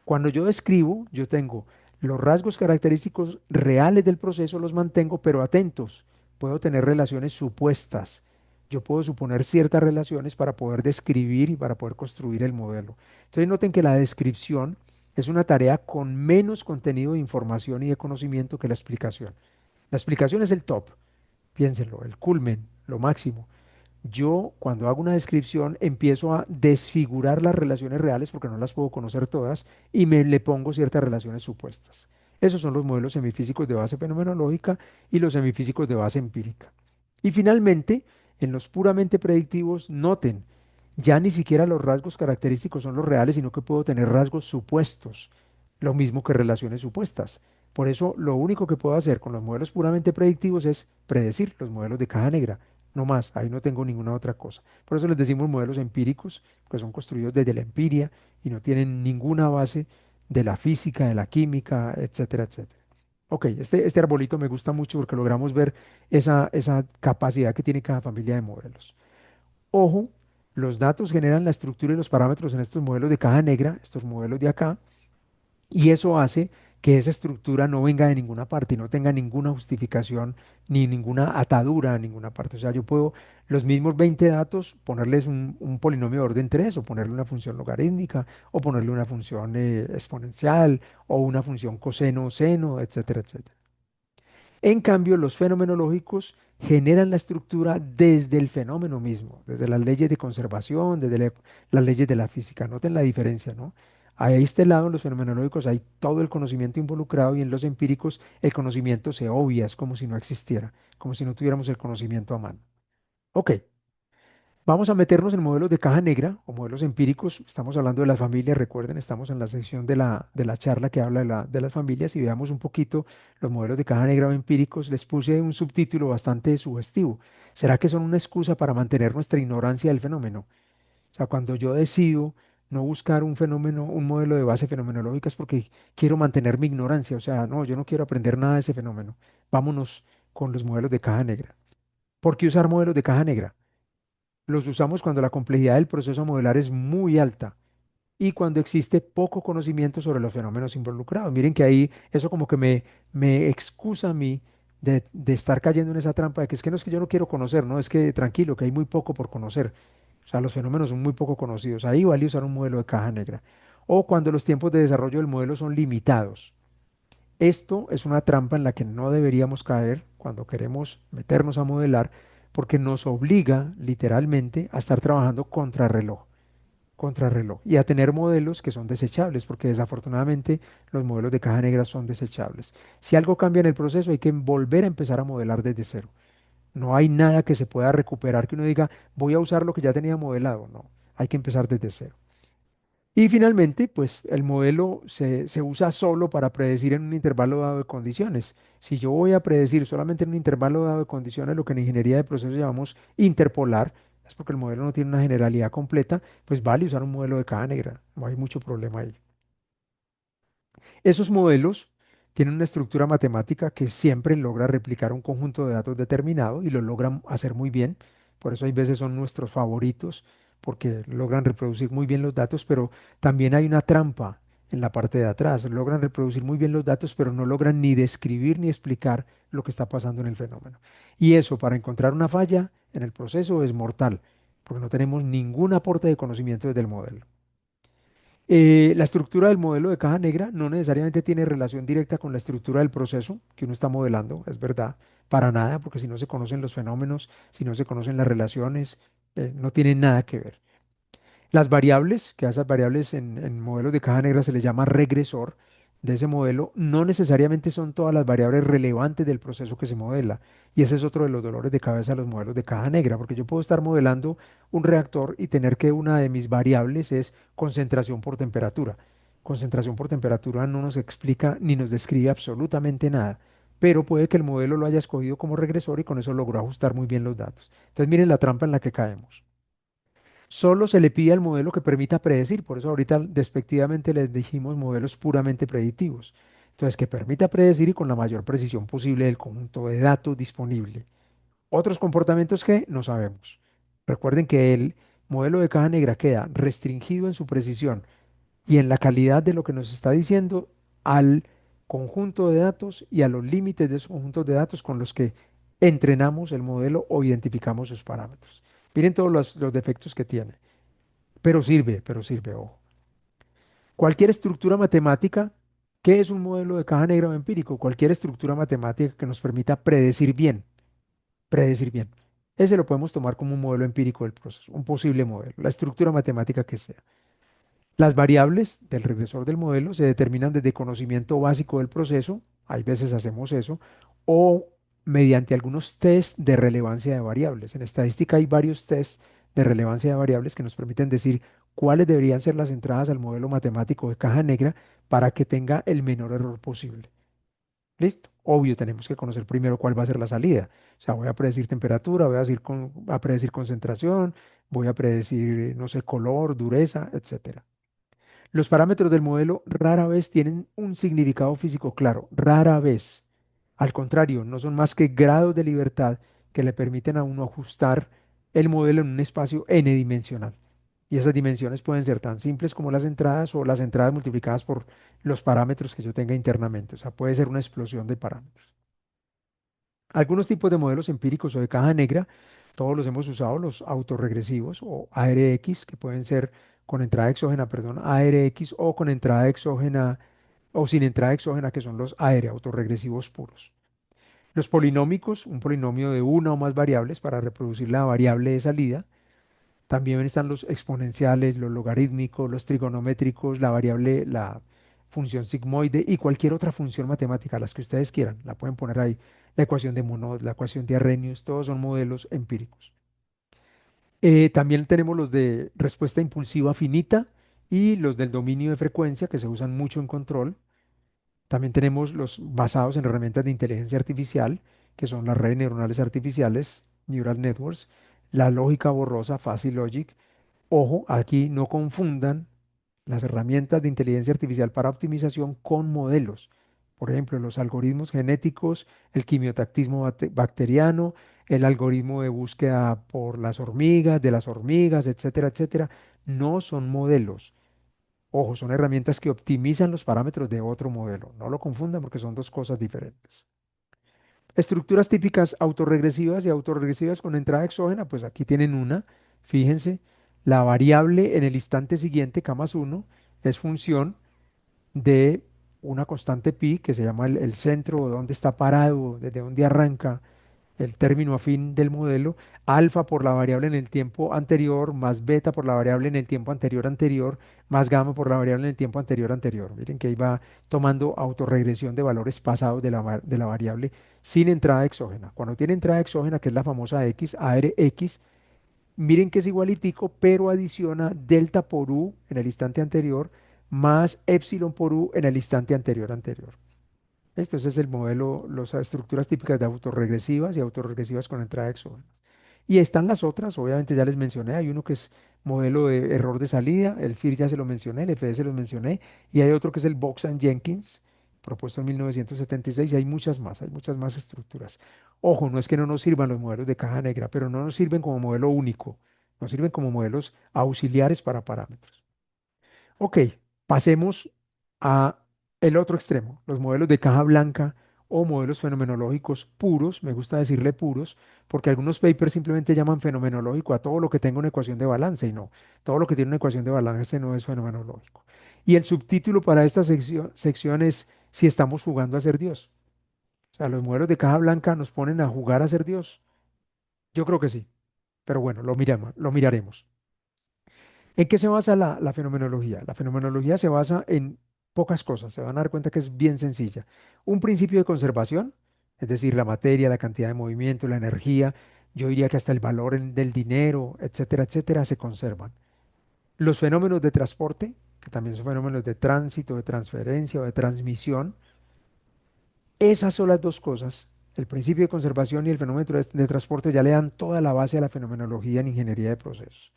Cuando yo describo, yo tengo los rasgos característicos reales del proceso, los mantengo, pero atentos. Puedo tener relaciones supuestas. Yo puedo suponer ciertas relaciones para poder describir y para poder construir el modelo. Entonces noten que la descripción es una tarea con menos contenido de información y de conocimiento que la explicación. La explicación es el top, piénsenlo, el culmen, lo máximo. Yo, cuando hago una descripción, empiezo a desfigurar las relaciones reales porque no las puedo conocer todas y me le pongo ciertas relaciones supuestas. Esos son los modelos semifísicos de base fenomenológica y los semifísicos de base empírica. Y finalmente, en los puramente predictivos, noten, ya ni siquiera los rasgos característicos son los reales, sino que puedo tener rasgos supuestos, lo mismo que relaciones supuestas. Por eso, lo único que puedo hacer con los modelos puramente predictivos es predecir los modelos de caja negra. No más, ahí no tengo ninguna otra cosa. Por eso les decimos modelos empíricos, que son construidos desde la empiria y no tienen ninguna base de la física, de la química, etcétera, etcétera. Ok, este arbolito me gusta mucho porque logramos ver esa capacidad que tiene cada familia de modelos. Ojo, los datos generan la estructura y los parámetros en estos modelos de caja negra, estos modelos de acá, y eso hace que esa estructura no venga de ninguna parte y no tenga ninguna justificación ni ninguna atadura a ninguna parte. O sea, yo puedo los mismos 20 datos ponerles un polinomio de orden 3 o ponerle una función logarítmica o ponerle una función exponencial o una función coseno-seno, etcétera, etcétera. En cambio, los fenomenológicos generan la estructura desde el fenómeno mismo, desde las leyes de conservación, desde las leyes de la física. Noten la diferencia, ¿no? A este lado, en los fenomenológicos, hay todo el conocimiento involucrado y en los empíricos el conocimiento se obvia, es como si no existiera, como si no tuviéramos el conocimiento a mano. Ok, vamos a meternos en modelos de caja negra o modelos empíricos. Estamos hablando de las familias, recuerden, estamos en la sección de la charla que habla de las familias y veamos un poquito los modelos de caja negra o empíricos. Les puse un subtítulo bastante sugestivo. ¿Será que son una excusa para mantener nuestra ignorancia del fenómeno? O sea, cuando yo decido no buscar un fenómeno, un modelo de base fenomenológica es porque quiero mantener mi ignorancia. O sea, no, yo no quiero aprender nada de ese fenómeno. Vámonos con los modelos de caja negra. ¿Por qué usar modelos de caja negra? Los usamos cuando la complejidad del proceso a modelar es muy alta y cuando existe poco conocimiento sobre los fenómenos involucrados. Miren que ahí eso como que me excusa a mí de estar cayendo en esa trampa de que es que no es que yo no quiero conocer, no, es que tranquilo, que hay muy poco por conocer. O sea, los fenómenos son muy poco conocidos. Ahí vale usar un modelo de caja negra. O cuando los tiempos de desarrollo del modelo son limitados. Esto es una trampa en la que no deberíamos caer cuando queremos meternos a modelar, porque nos obliga literalmente a estar trabajando contrarreloj, y a tener modelos que son desechables, porque desafortunadamente los modelos de caja negra son desechables. Si algo cambia en el proceso, hay que volver a empezar a modelar desde cero. No hay nada que se pueda recuperar que uno diga, voy a usar lo que ya tenía modelado. No, hay que empezar desde cero. Y finalmente, pues el modelo se usa solo para predecir en un intervalo dado de condiciones. Si yo voy a predecir solamente en un intervalo dado de condiciones, lo que en ingeniería de procesos llamamos interpolar, es porque el modelo no tiene una generalidad completa, pues vale usar un modelo de caja negra. No hay mucho problema ahí. Esos modelos tienen una estructura matemática que siempre logra replicar un conjunto de datos determinado y lo logran hacer muy bien. Por eso hay veces son nuestros favoritos, porque logran reproducir muy bien los datos, pero también hay una trampa en la parte de atrás. Logran reproducir muy bien los datos, pero no logran ni describir ni explicar lo que está pasando en el fenómeno. Y eso, para encontrar una falla en el proceso, es mortal, porque no tenemos ningún aporte de conocimiento desde el modelo. La estructura del modelo de caja negra no necesariamente tiene relación directa con la estructura del proceso que uno está modelando, es verdad, para nada, porque si no se conocen los fenómenos, si no se conocen las relaciones, no tienen nada que ver. Las variables, que a esas variables en modelos de caja negra se les llama regresor de ese modelo, no necesariamente son todas las variables relevantes del proceso que se modela. Y ese es otro de los dolores de cabeza de los modelos de caja negra, porque yo puedo estar modelando un reactor y tener que una de mis variables es concentración por temperatura. Concentración por temperatura no nos explica ni nos describe absolutamente nada, pero puede que el modelo lo haya escogido como regresor y con eso logró ajustar muy bien los datos. Entonces miren la trampa en la que caemos. Solo se le pide al modelo que permita predecir, por eso ahorita despectivamente les dijimos modelos puramente predictivos. Entonces, que permita predecir y con la mayor precisión posible del conjunto de datos disponible. Otros comportamientos que no sabemos. Recuerden que el modelo de caja negra queda restringido en su precisión y en la calidad de lo que nos está diciendo al conjunto de datos y a los límites de esos conjuntos de datos con los que entrenamos el modelo o identificamos sus parámetros. Miren todos los defectos que tiene. Pero sirve, ojo. Cualquier estructura matemática, ¿qué es un modelo de caja negra o empírico? Cualquier estructura matemática que nos permita predecir bien, predecir bien. Ese lo podemos tomar como un modelo empírico del proceso, un posible modelo, la estructura matemática que sea. Las variables del regresor del modelo se determinan desde conocimiento básico del proceso, hay veces hacemos eso, o mediante algunos test de relevancia de variables. En estadística hay varios tests de relevancia de variables que nos permiten decir cuáles deberían ser las entradas al modelo matemático de caja negra para que tenga el menor error posible. ¿Listo? Obvio, tenemos que conocer primero cuál va a ser la salida. O sea, voy a predecir temperatura, a predecir concentración, voy a predecir, no sé, color, dureza, etcétera. Los parámetros del modelo rara vez tienen un significado físico claro, rara vez. Al contrario, no son más que grados de libertad que le permiten a uno ajustar el modelo en un espacio n-dimensional. Y esas dimensiones pueden ser tan simples como las entradas o las entradas multiplicadas por los parámetros que yo tenga internamente. O sea, puede ser una explosión de parámetros. Algunos tipos de modelos empíricos o de caja negra, todos los hemos usado, los autorregresivos o ARX, que pueden ser con entrada exógena, perdón, ARX o con entrada exógena o sin entrada exógena, que son los AR, autorregresivos puros. Los polinómicos, un polinomio de una o más variables para reproducir la variable de salida. También están los exponenciales, los logarítmicos, los trigonométricos, la variable, la función sigmoide y cualquier otra función matemática, las que ustedes quieran, la pueden poner ahí. La ecuación de Monod, la ecuación de Arrhenius, todos son modelos empíricos. También tenemos los de respuesta impulsiva finita y los del dominio de frecuencia que se usan mucho en control. También tenemos los basados en herramientas de inteligencia artificial, que son las redes neuronales artificiales, neural networks, la lógica borrosa, fuzzy logic. Ojo, aquí no confundan las herramientas de inteligencia artificial para optimización con modelos. Por ejemplo, los algoritmos genéticos, el quimiotactismo bacteriano, el algoritmo de búsqueda por las hormigas, de las hormigas, etcétera, etcétera, no son modelos. Ojo, son herramientas que optimizan los parámetros de otro modelo. No lo confundan porque son dos cosas diferentes. Estructuras típicas autorregresivas y autorregresivas con entrada exógena, pues aquí tienen una. Fíjense, la variable en el instante siguiente, k más 1, es función de una constante pi que se llama el centro, o dónde está parado, desde dónde arranca el término afín del modelo, alfa por la variable en el tiempo anterior, más beta por la variable en el tiempo anterior anterior, más gamma por la variable en el tiempo anterior anterior. Miren que ahí va tomando autorregresión de valores pasados de la variable sin entrada exógena. Cuando tiene entrada exógena, que es la famosa X, ARX, miren que es igualitico, pero adiciona delta por U en el instante anterior más epsilon por U en el instante anterior anterior. Esto ese es el modelo, las estructuras típicas de autorregresivas y autorregresivas con entrada exógena. Y están las otras, obviamente ya les mencioné, hay uno que es modelo de error de salida, el FIR ya se lo mencioné, el FE se lo mencioné, y hay otro que es el Box and Jenkins, propuesto en 1976, y hay muchas más estructuras. Ojo, no es que no nos sirvan los modelos de caja negra, pero no nos sirven como modelo único, nos sirven como modelos auxiliares para parámetros. Ok, pasemos a el otro extremo, los modelos de caja blanca o modelos fenomenológicos puros, me gusta decirle puros, porque algunos papers simplemente llaman fenomenológico a todo lo que tenga una ecuación de balance y no, todo lo que tiene una ecuación de balance no es fenomenológico. Y el subtítulo para esta sección es si estamos jugando a ser Dios. O sea, los modelos de caja blanca nos ponen a jugar a ser Dios. Yo creo que sí, pero bueno, lo miraremos. ¿En qué se basa la fenomenología? La fenomenología se basa en pocas cosas, se van a dar cuenta que es bien sencilla. Un principio de conservación, es decir, la materia, la cantidad de movimiento, la energía, yo diría que hasta el valor del dinero, etcétera, etcétera, se conservan. Los fenómenos de transporte, que también son fenómenos de tránsito, de transferencia o de transmisión, esas son las dos cosas. El principio de conservación y el fenómeno de transporte ya le dan toda la base a la fenomenología en ingeniería de procesos.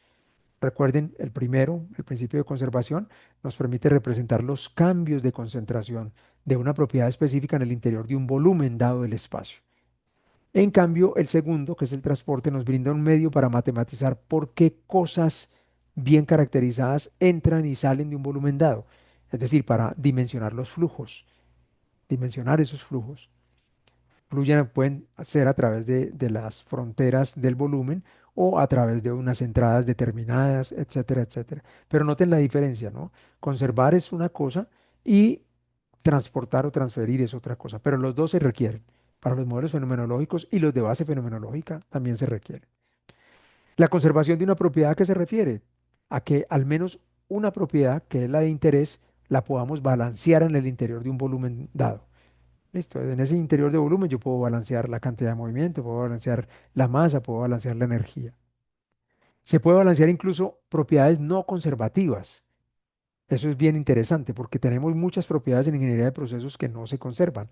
Recuerden, el primero, el principio de conservación, nos permite representar los cambios de concentración de una propiedad específica en el interior de un volumen dado del espacio. En cambio, el segundo, que es el transporte, nos brinda un medio para matematizar por qué cosas bien caracterizadas entran y salen de un volumen dado. Es decir, para dimensionar los flujos, dimensionar esos flujos fluyen, pueden ser a través de las fronteras del volumen o a través de unas entradas determinadas, etcétera, etcétera. Pero noten la diferencia, ¿no? Conservar es una cosa y transportar o transferir es otra cosa, pero los dos se requieren. Para los modelos fenomenológicos y los de base fenomenológica también se requieren. La conservación de una propiedad, ¿a qué se refiere? A que al menos una propiedad, que es la de interés, la podamos balancear en el interior de un volumen dado. Listo, en ese interior de volumen yo puedo balancear la cantidad de movimiento, puedo balancear la masa, puedo balancear la energía. Se puede balancear incluso propiedades no conservativas. Eso es bien interesante porque tenemos muchas propiedades en ingeniería de procesos que no se conservan.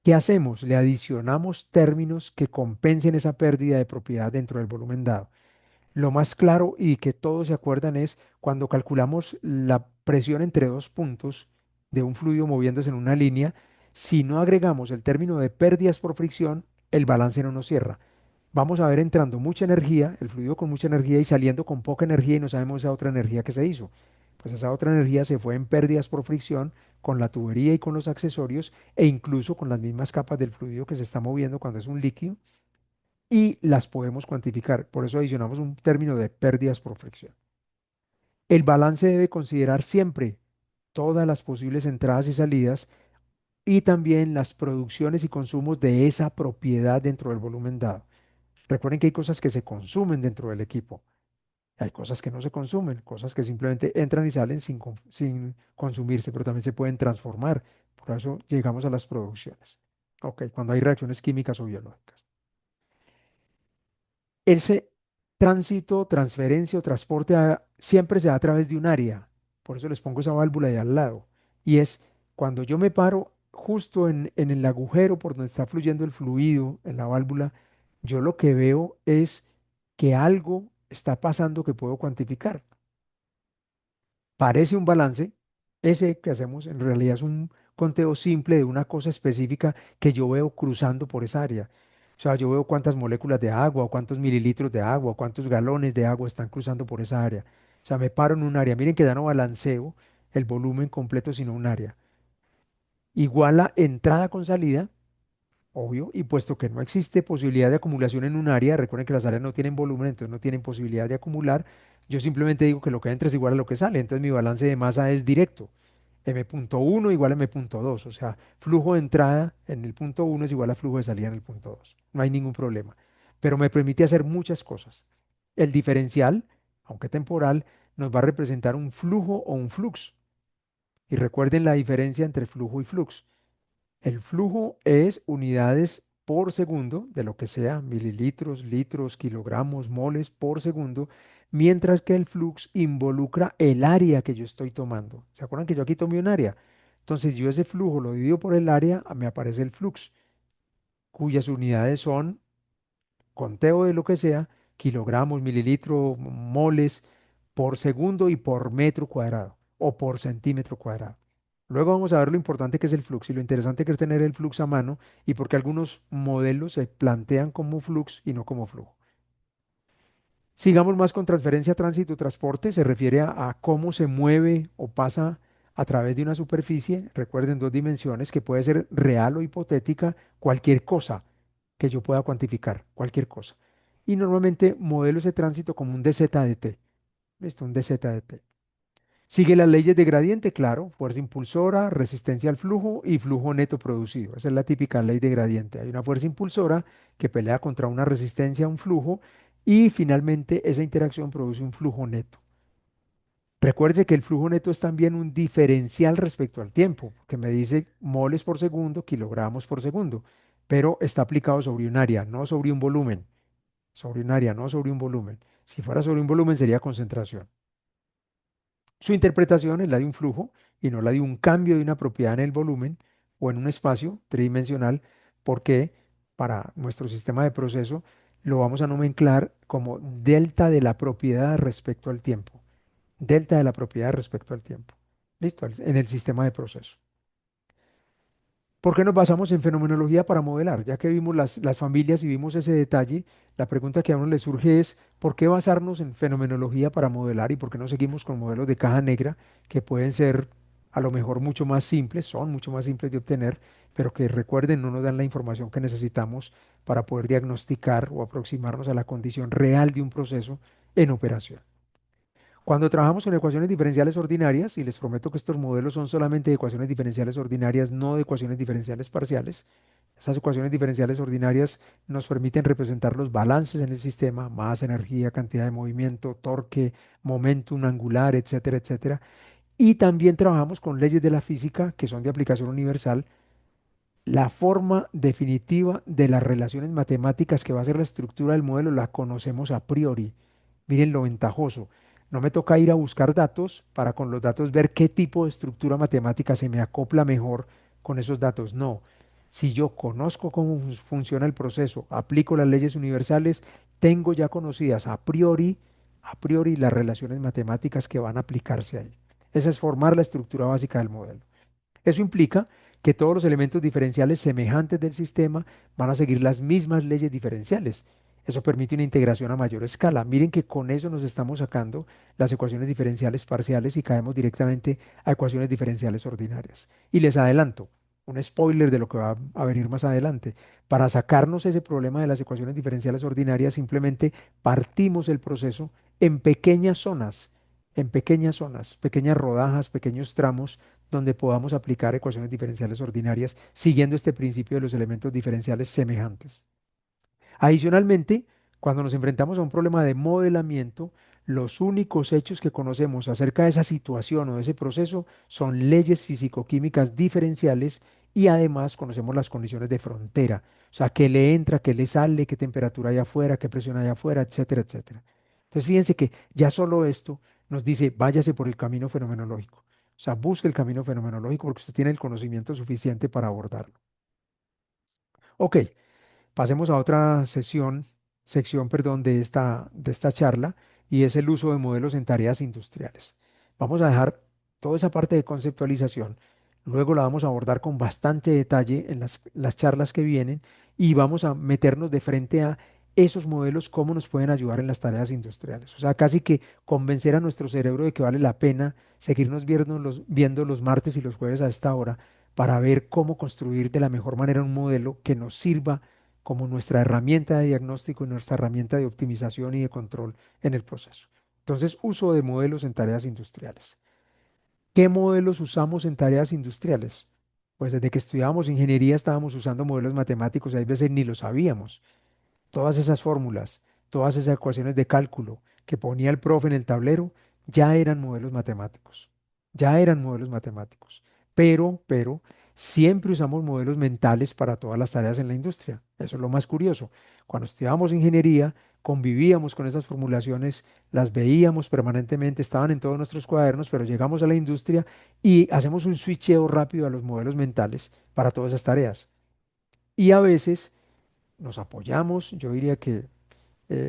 ¿Qué hacemos? Le adicionamos términos que compensen esa pérdida de propiedad dentro del volumen dado. Lo más claro y que todos se acuerdan es cuando calculamos la presión entre dos puntos de un fluido moviéndose en una línea, si no agregamos el término de pérdidas por fricción, el balance no nos cierra. Vamos a ver entrando mucha energía, el fluido con mucha energía y saliendo con poca energía y no sabemos esa otra energía que se hizo. Pues esa otra energía se fue en pérdidas por fricción con la tubería y con los accesorios e incluso con las mismas capas del fluido que se está moviendo cuando es un líquido y las podemos cuantificar. Por eso adicionamos un término de pérdidas por fricción. El balance debe considerar siempre todas las posibles entradas y salidas y también las producciones y consumos de esa propiedad dentro del volumen dado. Recuerden que hay cosas que se consumen dentro del equipo. Hay cosas que no se consumen, cosas que simplemente entran y salen sin consumirse, pero también se pueden transformar. Por eso llegamos a las producciones. Ok, cuando hay reacciones químicas o biológicas. Ese tránsito, transferencia o transporte siempre se da a través de un área. Por eso les pongo esa válvula de al lado. Y es cuando yo me paro justo en el agujero por donde está fluyendo el fluido en la válvula, yo lo que veo es que algo está pasando que puedo cuantificar. Parece un balance, ese que hacemos en realidad es un conteo simple de una cosa específica que yo veo cruzando por esa área. O sea, yo veo cuántas moléculas de agua, o cuántos mililitros de agua, o cuántos galones de agua están cruzando por esa área. O sea, me paro en un área. Miren que ya no balanceo el volumen completo, sino un área. Igual la entrada con salida, obvio, y puesto que no existe posibilidad de acumulación en un área, recuerden que las áreas no tienen volumen, entonces no tienen posibilidad de acumular, yo simplemente digo que lo que entra es igual a lo que sale, entonces mi balance de masa es directo. M.1 igual a M.2, o sea, flujo de entrada en el punto 1 es igual a flujo de salida en el punto 2. No hay ningún problema, pero me permite hacer muchas cosas. El diferencial, aunque temporal, nos va a representar un flujo o un flux. Y recuerden la diferencia entre flujo y flux. El flujo es unidades por segundo, de lo que sea, mililitros, litros, kilogramos, moles por segundo, mientras que el flux involucra el área que yo estoy tomando. ¿Se acuerdan que yo aquí tomé un área? Entonces yo ese flujo lo divido por el área, me aparece el flux, cuyas unidades son conteo de lo que sea, kilogramos, mililitros, moles por segundo y por metro cuadrado o por centímetro cuadrado. Luego vamos a ver lo importante que es el flux y lo interesante que es tener el flux a mano y porque algunos modelos se plantean como flux y no como flujo. Sigamos más con transferencia, tránsito, transporte. Se refiere a cómo se mueve o pasa a través de una superficie. Recuerden, dos dimensiones que puede ser real o hipotética, cualquier cosa que yo pueda cuantificar, cualquier cosa. Y normalmente modelos de tránsito como un dZdt. ¿Listo? Un dZdt. Sigue las leyes de gradiente, claro, fuerza impulsora, resistencia al flujo y flujo neto producido. Esa es la típica ley de gradiente. Hay una fuerza impulsora que pelea contra una resistencia a un flujo y finalmente esa interacción produce un flujo neto. Recuerde que el flujo neto es también un diferencial respecto al tiempo, que me dice moles por segundo, kilogramos por segundo, pero está aplicado sobre un área, no sobre un volumen. Sobre un área, no sobre un volumen. Si fuera sobre un volumen sería concentración. Su interpretación es la de un flujo y no la de un cambio de una propiedad en el volumen o en un espacio tridimensional, porque para nuestro sistema de proceso lo vamos a nomenclar como delta de la propiedad respecto al tiempo. Delta de la propiedad respecto al tiempo. ¿Listo? En el sistema de proceso. ¿Por qué nos basamos en fenomenología para modelar? Ya que vimos las familias y vimos ese detalle, la pregunta que a uno le surge es, ¿por qué basarnos en fenomenología para modelar y por qué no seguimos con modelos de caja negra que pueden ser a lo mejor mucho más simples, son mucho más simples de obtener, pero que recuerden, no nos dan la información que necesitamos para poder diagnosticar o aproximarnos a la condición real de un proceso en operación? Cuando trabajamos en ecuaciones diferenciales ordinarias, y les prometo que estos modelos son solamente de ecuaciones diferenciales ordinarias, no de ecuaciones diferenciales parciales, esas ecuaciones diferenciales ordinarias nos permiten representar los balances en el sistema, masa, energía, cantidad de movimiento, torque, momentum angular, etcétera, etcétera. Y también trabajamos con leyes de la física que son de aplicación universal. La forma definitiva de las relaciones matemáticas que va a ser la estructura del modelo la conocemos a priori. Miren lo ventajoso. No me toca ir a buscar datos para con los datos ver qué tipo de estructura matemática se me acopla mejor con esos datos. No. Si yo conozco cómo funciona el proceso, aplico las leyes universales, tengo ya conocidas a priori las relaciones matemáticas que van a aplicarse ahí. Esa es formar la estructura básica del modelo. Eso implica que todos los elementos diferenciales semejantes del sistema van a seguir las mismas leyes diferenciales. Eso permite una integración a mayor escala. Miren que con eso nos estamos sacando las ecuaciones diferenciales parciales y caemos directamente a ecuaciones diferenciales ordinarias. Y les adelanto, un spoiler de lo que va a venir más adelante. Para sacarnos ese problema de las ecuaciones diferenciales ordinarias, simplemente partimos el proceso en pequeñas zonas, pequeñas rodajas, pequeños tramos donde podamos aplicar ecuaciones diferenciales ordinarias siguiendo este principio de los elementos diferenciales semejantes. Adicionalmente, cuando nos enfrentamos a un problema de modelamiento, los únicos hechos que conocemos acerca de esa situación o de ese proceso son leyes físico-químicas diferenciales y además conocemos las condiciones de frontera, o sea, qué le entra, qué le sale, qué temperatura hay afuera, qué presión hay afuera, etcétera, etcétera. Entonces, fíjense que ya solo esto nos dice, váyase por el camino fenomenológico. O sea, busque el camino fenomenológico porque usted tiene el conocimiento suficiente para abordarlo. Ok, pasemos a otra sección, de esta charla, y es el uso de modelos en tareas industriales. Vamos a dejar toda esa parte de conceptualización, luego la vamos a abordar con bastante detalle en las charlas que vienen y vamos a meternos de frente a esos modelos, cómo nos pueden ayudar en las tareas industriales. O sea, casi que convencer a nuestro cerebro de que vale la pena seguirnos viendo los martes y los jueves a esta hora para ver cómo construir de la mejor manera un modelo que nos sirva como nuestra herramienta de diagnóstico y nuestra herramienta de optimización y de control en el proceso. Entonces, uso de modelos en tareas industriales. ¿Qué modelos usamos en tareas industriales? Pues desde que estudiábamos ingeniería estábamos usando modelos matemáticos, y hay veces ni lo sabíamos. Todas esas fórmulas, todas esas ecuaciones de cálculo que ponía el profe en el tablero, ya eran modelos matemáticos, ya eran modelos matemáticos. Pero, siempre usamos modelos mentales para todas las tareas en la industria. Eso es lo más curioso. Cuando estudiábamos ingeniería, convivíamos con esas formulaciones, las veíamos permanentemente, estaban en todos nuestros cuadernos, pero llegamos a la industria y hacemos un switcheo rápido a los modelos mentales para todas esas tareas. Y a veces nos apoyamos, yo diría que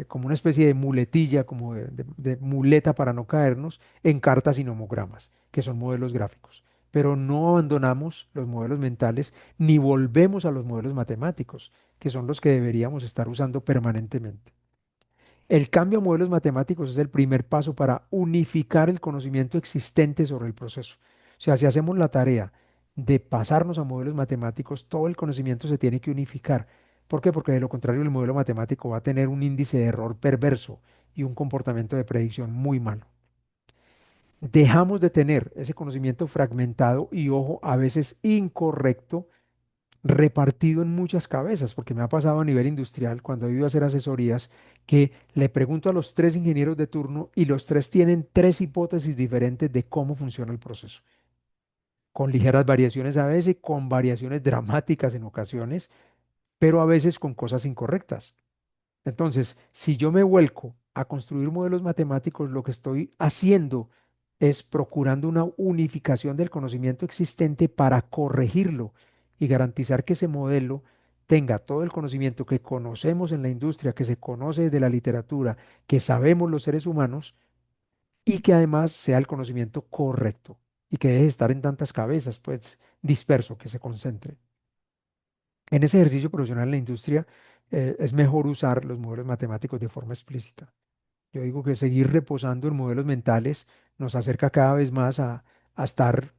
como una especie de muletilla, como de muleta para no caernos, en cartas y nomogramas, que son modelos gráficos. Pero no abandonamos los modelos mentales ni volvemos a los modelos matemáticos, que son los que deberíamos estar usando permanentemente. El cambio a modelos matemáticos es el primer paso para unificar el conocimiento existente sobre el proceso. O sea, si hacemos la tarea de pasarnos a modelos matemáticos, todo el conocimiento se tiene que unificar. ¿Por qué? Porque de lo contrario el modelo matemático va a tener un índice de error perverso y un comportamiento de predicción muy malo. Dejamos de tener ese conocimiento fragmentado y, ojo, a veces incorrecto, repartido en muchas cabezas, porque me ha pasado a nivel industrial cuando he ido a hacer asesorías que le pregunto a los tres ingenieros de turno y los tres tienen tres hipótesis diferentes de cómo funciona el proceso, con ligeras variaciones a veces, con variaciones dramáticas en ocasiones, pero a veces con cosas incorrectas. Entonces, si yo me vuelco a construir modelos matemáticos, lo que estoy haciendo es procurando una unificación del conocimiento existente para corregirlo y garantizar que ese modelo tenga todo el conocimiento que conocemos en la industria, que se conoce desde la literatura, que sabemos los seres humanos y que además sea el conocimiento correcto y que deje de estar en tantas cabezas, pues disperso, que se concentre. En ese ejercicio profesional en la industria, es mejor usar los modelos matemáticos de forma explícita. Yo digo que seguir reposando en modelos mentales nos acerca cada vez más a estar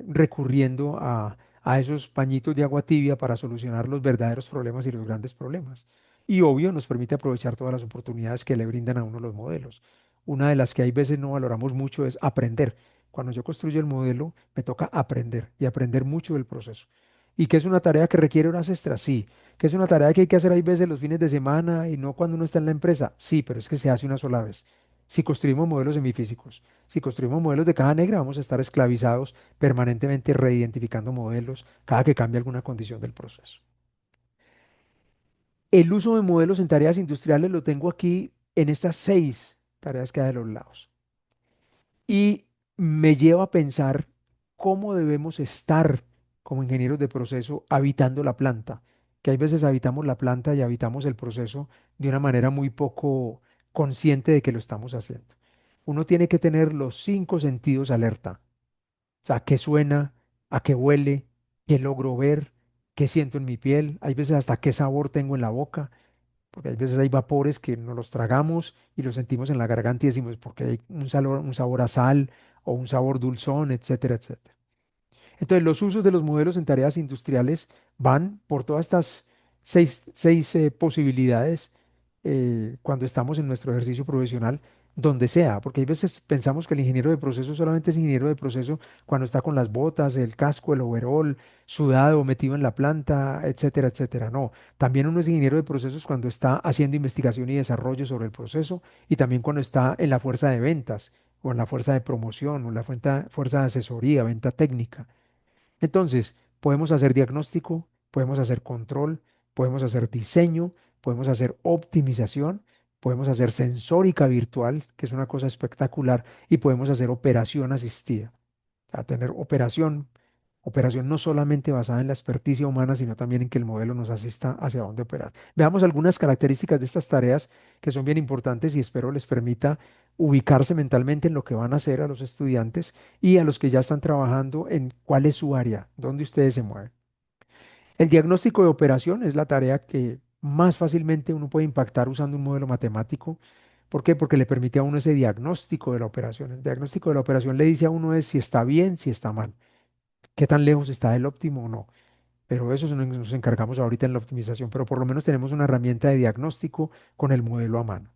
recurriendo a esos pañitos de agua tibia para solucionar los verdaderos problemas y los grandes problemas. Y obvio, nos permite aprovechar todas las oportunidades que le brindan a uno los modelos. Una de las que hay veces no valoramos mucho es aprender. Cuando yo construyo el modelo, me toca aprender y aprender mucho del proceso. ¿Y que es una tarea que requiere horas extras? Sí. ¿Que es una tarea que hay que hacer hay veces los fines de semana y no cuando uno está en la empresa? Sí, pero es que se hace una sola vez. Si construimos modelos semifísicos, si construimos modelos de caja negra, vamos a estar esclavizados permanentemente reidentificando modelos cada que cambie alguna condición del proceso. El uso de modelos en tareas industriales lo tengo aquí en estas 6 tareas que hay de los lados. Y me lleva a pensar cómo debemos estar como ingenieros de proceso habitando la planta, que hay veces habitamos la planta y habitamos el proceso de una manera muy poco consciente de que lo estamos haciendo. Uno tiene que tener los 5 sentidos alerta, o sea, qué suena, a qué huele, qué logro ver, qué siento en mi piel, hay veces hasta qué sabor tengo en la boca, porque hay veces hay vapores que no los tragamos y los sentimos en la garganta y decimos, porque hay un sabor a sal o un sabor dulzón, etcétera, etcétera. Entonces, los usos de los modelos en tareas industriales van por todas estas seis posibilidades cuando estamos en nuestro ejercicio profesional, donde sea, porque hay veces pensamos que el ingeniero de proceso solamente es ingeniero de proceso cuando está con las botas, el casco, el overol, sudado, metido en la planta, etcétera, etcétera. No, también uno es ingeniero de procesos cuando está haciendo investigación y desarrollo sobre el proceso y también cuando está en la fuerza de ventas o en la fuerza de promoción o en la fuerza de asesoría, venta técnica. Entonces, podemos hacer diagnóstico, podemos hacer control, podemos hacer diseño, podemos hacer optimización, podemos hacer sensórica virtual, que es una cosa espectacular, y podemos hacer operación asistida. O sea, tener operación no solamente basada en la experticia humana, sino también en que el modelo nos asista hacia dónde operar. Veamos algunas características de estas tareas que son bien importantes y espero les permita ubicarse mentalmente en lo que van a hacer a los estudiantes y a los que ya están trabajando en cuál es su área, dónde ustedes se mueven. El diagnóstico de operación es la tarea que más fácilmente uno puede impactar usando un modelo matemático. ¿Por qué? Porque le permite a uno ese diagnóstico de la operación. El diagnóstico de la operación le dice a uno es si está bien, si está mal, qué tan lejos está del óptimo o no. Pero eso nos encargamos ahorita en la optimización, pero por lo menos tenemos una herramienta de diagnóstico con el modelo a mano.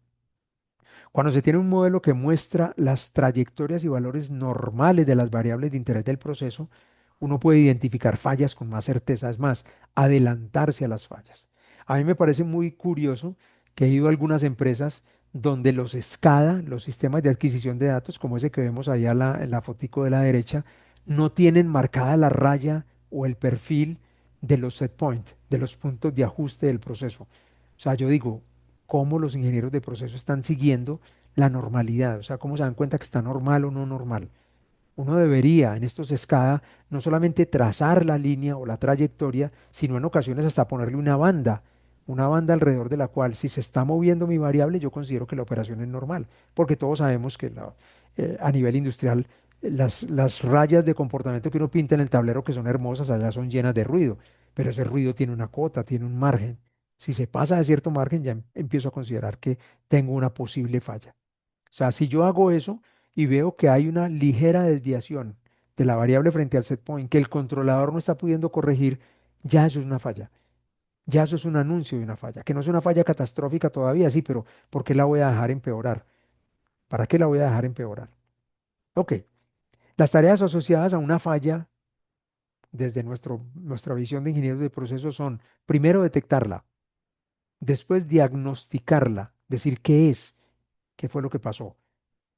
Cuando se tiene un modelo que muestra las trayectorias y valores normales de las variables de interés del proceso, uno puede identificar fallas con más certeza, es más, adelantarse a las fallas. A mí me parece muy curioso que he ido a algunas empresas donde los SCADA, los sistemas de adquisición de datos, como ese que vemos allá en la fotico de la derecha, no tienen marcada la raya o el perfil de los set point, de los puntos de ajuste del proceso. O sea, yo digo, ¿cómo los ingenieros de proceso están siguiendo la normalidad? O sea, ¿cómo se dan cuenta que está normal o no normal? Uno debería en estos SCADA no solamente trazar la línea o la trayectoria, sino en ocasiones hasta ponerle una banda alrededor de la cual si se está moviendo mi variable, yo considero que la operación es normal, porque todos sabemos que a nivel industrial las rayas de comportamiento que uno pinta en el tablero que son hermosas, allá son llenas de ruido, pero ese ruido tiene una cuota, tiene un margen. Si se pasa de cierto margen, ya empiezo a considerar que tengo una posible falla. O sea, si yo hago eso y veo que hay una ligera desviación de la variable frente al set point que el controlador no está pudiendo corregir, ya eso es una falla. Ya eso es un anuncio de una falla, que no es una falla catastrófica todavía, sí, pero ¿por qué la voy a dejar empeorar? ¿Para qué la voy a dejar empeorar? Ok, las tareas asociadas a una falla desde nuestra visión de ingenieros de procesos son, primero, detectarla, después diagnosticarla, decir qué es, qué fue lo que pasó.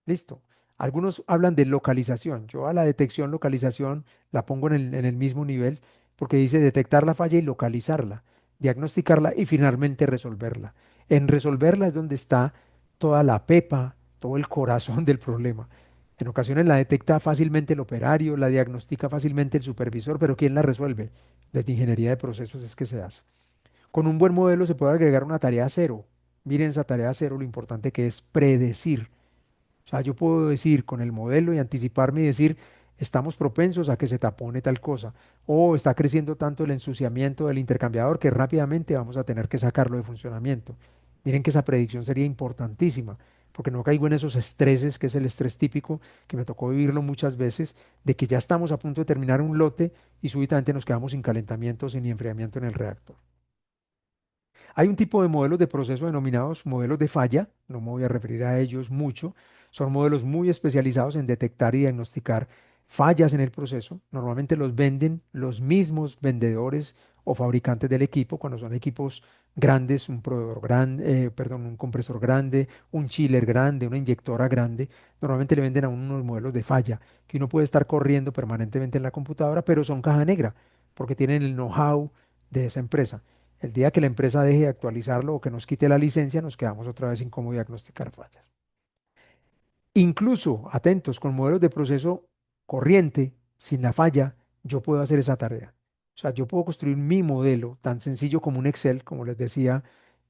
Listo. Algunos hablan de localización. Yo a la detección, localización la pongo en el mismo nivel porque dice detectar la falla y localizarla, diagnosticarla y finalmente resolverla. En resolverla es donde está toda la pepa, todo el corazón del problema. En ocasiones la detecta fácilmente el operario, la diagnostica fácilmente el supervisor, pero ¿quién la resuelve? Desde ingeniería de procesos es que se hace. Con un buen modelo se puede agregar una tarea cero. Miren esa tarea cero, lo importante que es predecir. O sea, yo puedo decir con el modelo y anticiparme y decir, estamos propensos a que se tapone tal cosa, o está creciendo tanto el ensuciamiento del intercambiador que rápidamente vamos a tener que sacarlo de funcionamiento. Miren que esa predicción sería importantísima, porque no caigo en esos estreses, que es el estrés típico, que me tocó vivirlo muchas veces, de que ya estamos a punto de terminar un lote y súbitamente nos quedamos sin calentamiento, sin enfriamiento en el reactor. Hay un tipo de modelos de proceso denominados modelos de falla, no me voy a referir a ellos mucho, son modelos muy especializados en detectar y diagnosticar fallas en el proceso. Normalmente los venden los mismos vendedores o fabricantes del equipo cuando son equipos grandes, un proveedor grande, perdón, un compresor grande, un chiller grande, una inyectora grande. Normalmente le venden a uno unos modelos de falla que uno puede estar corriendo permanentemente en la computadora, pero son caja negra porque tienen el know-how de esa empresa. El día que la empresa deje de actualizarlo o que nos quite la licencia, nos quedamos otra vez sin cómo diagnosticar fallas. Incluso, atentos, con modelos de proceso corriente, sin la falla, yo puedo hacer esa tarea. O sea, yo puedo construir mi modelo tan sencillo como un Excel, como les decía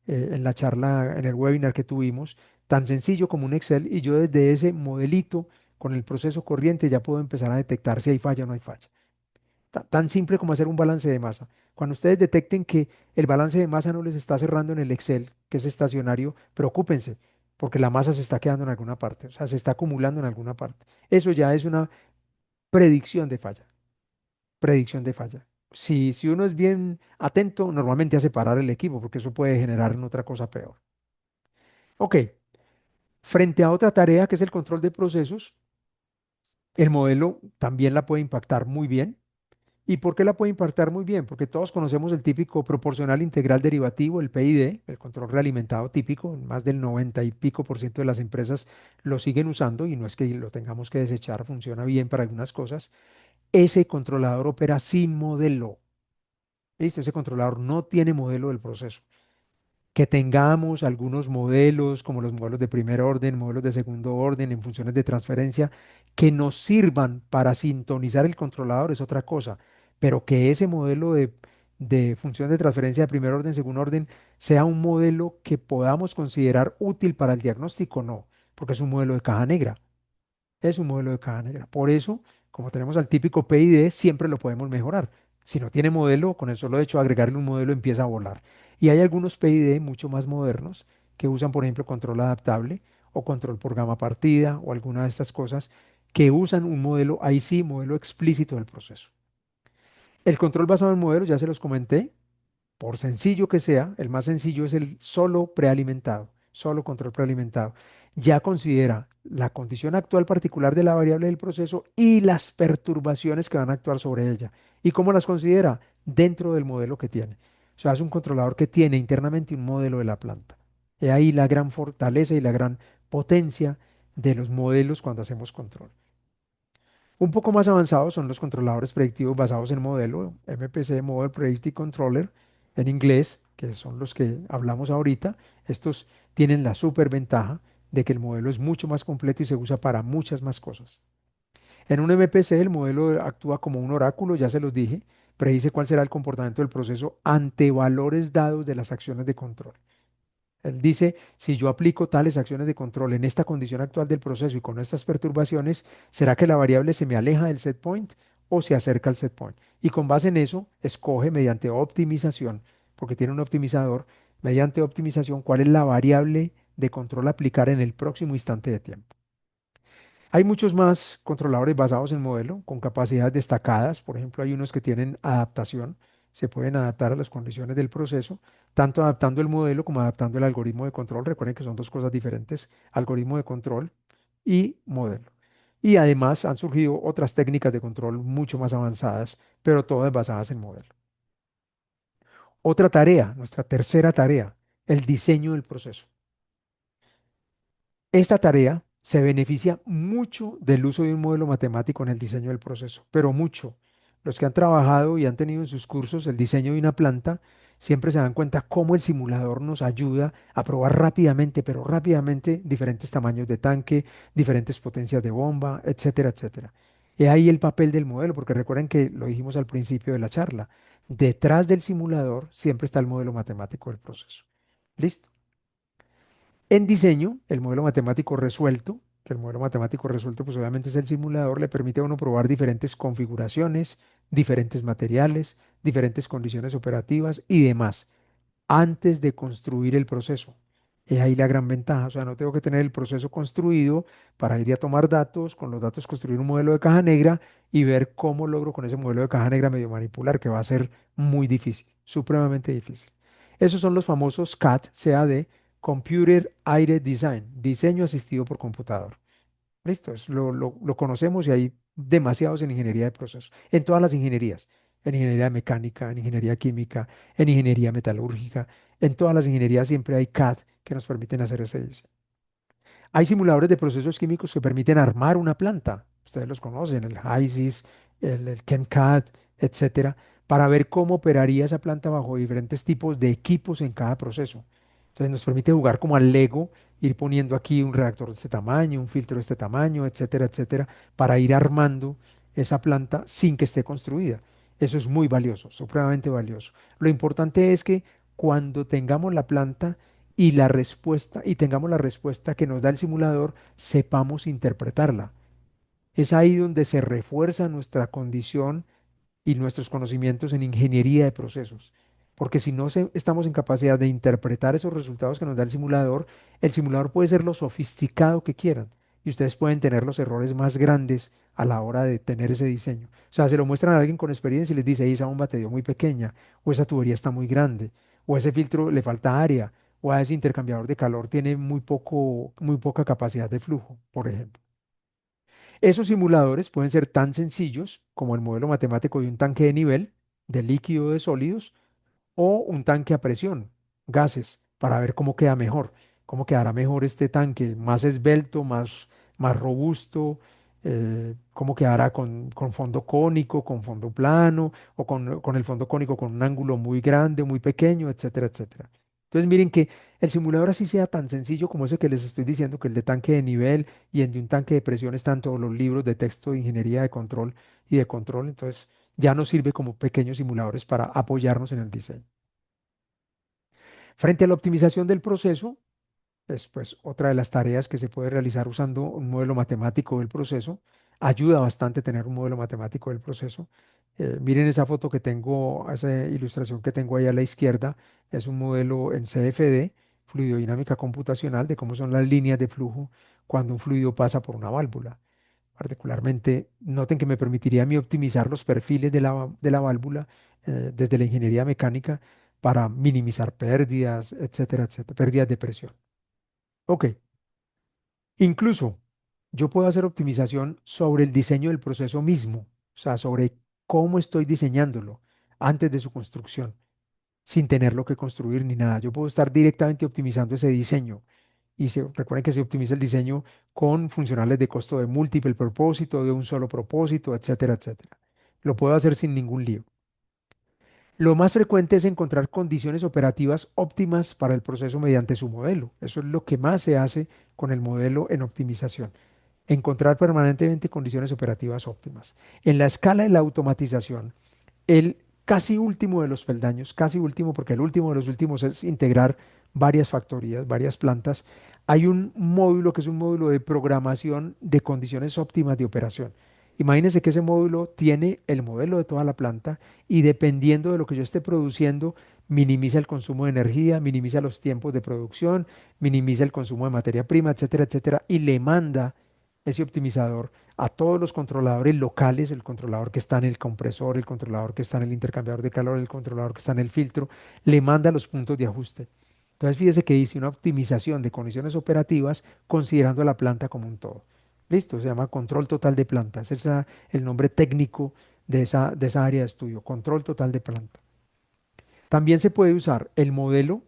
en la charla, en el webinar que tuvimos, tan sencillo como un Excel, y yo desde ese modelito, con el proceso corriente, ya puedo empezar a detectar si hay falla o no hay falla. Tan simple como hacer un balance de masa. Cuando ustedes detecten que el balance de masa no les está cerrando en el Excel, que es estacionario, preocúpense, porque la masa se está quedando en alguna parte, o sea, se está acumulando en alguna parte. Eso ya es una predicción de falla, predicción de falla. Si uno es bien atento, normalmente hace parar el equipo, porque eso puede generar en otra cosa peor. Ok, frente a otra tarea que es el control de procesos, el modelo también la puede impactar muy bien. ¿Y por qué la puede impactar muy bien? Porque todos conocemos el típico proporcional integral derivativo, el PID, el control realimentado típico, más del 90 y pico por ciento de las empresas lo siguen usando y no es que lo tengamos que desechar, funciona bien para algunas cosas. Ese controlador opera sin modelo. ¿Listo? Ese controlador no tiene modelo del proceso. Que tengamos algunos modelos, como los modelos de primer orden, modelos de segundo orden, en funciones de transferencia, que nos sirvan para sintonizar el controlador es otra cosa, pero que ese modelo de función de transferencia de primer orden, segundo orden, sea un modelo que podamos considerar útil para el diagnóstico, no, porque es un modelo de caja negra. Es un modelo de caja negra. Por eso, como tenemos al típico PID, siempre lo podemos mejorar. Si no tiene modelo, con el solo hecho de agregarle un modelo empieza a volar. Y hay algunos PID mucho más modernos que usan, por ejemplo, control adaptable o control por gama partida o alguna de estas cosas que usan un modelo, ahí sí, modelo explícito del proceso. El control basado en modelos, ya se los comenté, por sencillo que sea, el más sencillo es el solo prealimentado, solo control prealimentado. ya considera la condición actual particular de la variable del proceso y las perturbaciones que van a actuar sobre ella. ¿Y cómo las considera? Dentro del modelo que tiene. O sea, es un controlador que tiene internamente un modelo de la planta. Y ahí la gran fortaleza y la gran potencia de los modelos cuando hacemos control. Un poco más avanzados son los controladores predictivos basados en modelo, MPC, Model Predictive Controller, en inglés, que son los que hablamos ahorita. Estos tienen la superventaja de que el modelo es mucho más completo y se usa para muchas más cosas. En un MPC el modelo actúa como un oráculo, ya se los dije, predice cuál será el comportamiento del proceso ante valores dados de las acciones de control. Él dice, si yo aplico tales acciones de control en esta condición actual del proceso y con estas perturbaciones, ¿será que la variable se me aleja del set point o se acerca al set point? Y con base en eso, escoge mediante optimización, porque tiene un optimizador, mediante optimización, cuál es la variable de control a aplicar en el próximo instante de tiempo. Hay muchos más controladores basados en modelo con capacidades destacadas. Por ejemplo, hay unos que tienen adaptación, se pueden adaptar a las condiciones del proceso, tanto adaptando el modelo como adaptando el algoritmo de control. Recuerden que son dos cosas diferentes, algoritmo de control y modelo. Y además han surgido otras técnicas de control mucho más avanzadas, pero todas basadas en modelo. Otra tarea, nuestra tercera tarea, el diseño del proceso. Esta tarea se beneficia mucho del uso de un modelo matemático en el diseño del proceso, pero mucho. Los que han trabajado y han tenido en sus cursos el diseño de una planta siempre se dan cuenta cómo el simulador nos ayuda a probar rápidamente, pero rápidamente, diferentes tamaños de tanque, diferentes potencias de bomba, etcétera, etcétera. Y ahí el papel del modelo, porque recuerden que lo dijimos al principio de la charla, detrás del simulador siempre está el modelo matemático del proceso. ¿Listo? En diseño, el modelo matemático resuelto, que el modelo matemático resuelto pues obviamente es el simulador, le permite a uno probar diferentes configuraciones, diferentes materiales, diferentes condiciones operativas y demás antes de construir el proceso. Es ahí la gran ventaja, o sea, no tengo que tener el proceso construido para ir a tomar datos, con los datos construir un modelo de caja negra y ver cómo logro con ese modelo de caja negra medio manipular, que va a ser muy difícil, supremamente difícil. Esos son los famosos CAD, Computer Aided Design, diseño asistido por computador. Listo, lo conocemos y hay demasiados en ingeniería de procesos, en todas las ingenierías, en ingeniería mecánica, en ingeniería química, en ingeniería metalúrgica, en todas las ingenierías siempre hay CAD que nos permiten hacer ese diseño. Hay simuladores de procesos químicos que permiten armar una planta, ustedes los conocen, el HYSYS, el ChemCAD, etcétera, para ver cómo operaría esa planta bajo diferentes tipos de equipos en cada proceso. Entonces nos permite jugar como al Lego, ir poniendo aquí un reactor de este tamaño, un filtro de este tamaño, etcétera, etcétera, para ir armando esa planta sin que esté construida. Eso es muy valioso, supremamente valioso. Lo importante es que cuando tengamos la planta y la respuesta, y tengamos la respuesta que nos da el simulador, sepamos interpretarla. Es ahí donde se refuerza nuestra condición y nuestros conocimientos en ingeniería de procesos. Porque si no estamos en capacidad de interpretar esos resultados que nos da el simulador puede ser lo sofisticado que quieran y ustedes pueden tener los errores más grandes a la hora de tener ese diseño. O sea, se lo muestran a alguien con experiencia y les dice, esa bomba te dio muy pequeña, o esa tubería está muy grande, o ese filtro le falta área, o a ese intercambiador de calor tiene muy poca capacidad de flujo, por ejemplo. Esos simuladores pueden ser tan sencillos como el modelo matemático de un tanque de nivel, de líquido o de sólidos, o un tanque a presión, gases, para ver cómo queda mejor, cómo quedará mejor este tanque, más esbelto, más robusto, cómo quedará con fondo cónico, con fondo plano, o con el fondo cónico con un ángulo muy grande, muy pequeño, etcétera, etcétera. Entonces miren que el simulador así sea tan sencillo como ese que les estoy diciendo, que el de tanque de nivel y el de un tanque de presión están todos los libros de texto de ingeniería de control y de control, entonces ya nos sirve como pequeños simuladores para apoyarnos en el diseño. Frente a la optimización del proceso, es pues otra de las tareas que se puede realizar usando un modelo matemático del proceso. Ayuda bastante tener un modelo matemático del proceso. Miren esa foto que tengo, esa ilustración que tengo ahí a la izquierda, es un modelo en CFD, fluidodinámica computacional, de cómo son las líneas de flujo cuando un fluido pasa por una válvula. Particularmente, noten que me permitiría a mí optimizar los perfiles de la válvula desde la ingeniería mecánica para minimizar pérdidas, etcétera, etcétera, pérdidas de presión. Ok, Incluso yo puedo hacer optimización sobre el diseño del proceso mismo, o sea, sobre cómo estoy diseñándolo antes de su construcción, sin tenerlo que construir ni nada. Yo puedo estar directamente optimizando ese diseño. Recuerden que se optimiza el diseño con funcionales de costo de múltiple propósito, de un solo propósito, etcétera, etcétera. Lo puedo hacer sin ningún lío. Lo más frecuente es encontrar condiciones operativas óptimas para el proceso mediante su modelo. Eso es lo que más se hace con el modelo en optimización. Encontrar permanentemente condiciones operativas óptimas. En la escala de la automatización, el casi último de los peldaños, casi último, porque el último de los últimos es integrar varias factorías, varias plantas, hay un módulo que es un módulo de programación de condiciones óptimas de operación. Imagínense que ese módulo tiene el modelo de toda la planta y dependiendo de lo que yo esté produciendo, minimiza el consumo de energía, minimiza los tiempos de producción, minimiza el consumo de materia prima, etcétera, etcétera, y le manda ese optimizador a todos los controladores locales, el controlador que está en el compresor, el controlador que está en el intercambiador de calor, el controlador que está en el filtro, le manda los puntos de ajuste. Entonces fíjese que hice una optimización de condiciones operativas considerando la planta como un todo. Listo, se llama control total de planta. Ese es el nombre técnico de esa área de estudio, control total de planta. También se puede usar el modelo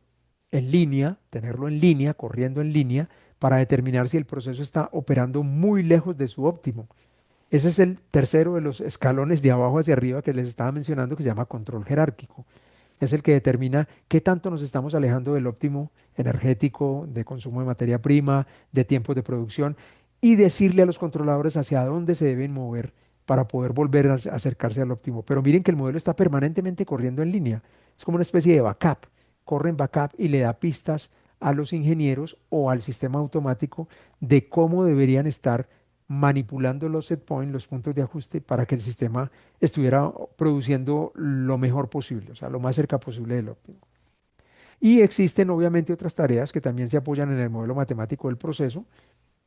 en línea, tenerlo en línea, corriendo en línea, para determinar si el proceso está operando muy lejos de su óptimo. Ese es el tercero de los escalones de abajo hacia arriba que les estaba mencionando, que se llama control jerárquico. Es el que determina qué tanto nos estamos alejando del óptimo energético, de consumo de materia prima, de tiempos de producción, y decirle a los controladores hacia dónde se deben mover para poder volver a acercarse al óptimo. Pero miren que el modelo está permanentemente corriendo en línea. Es como una especie de backup. Corre en backup y le da pistas a los ingenieros o al sistema automático de cómo deberían estar manipulando los set points, los puntos de ajuste, para que el sistema estuviera produciendo lo mejor posible, o sea, lo más cerca posible del óptimo. Y existen obviamente otras tareas que también se apoyan en el modelo matemático del proceso.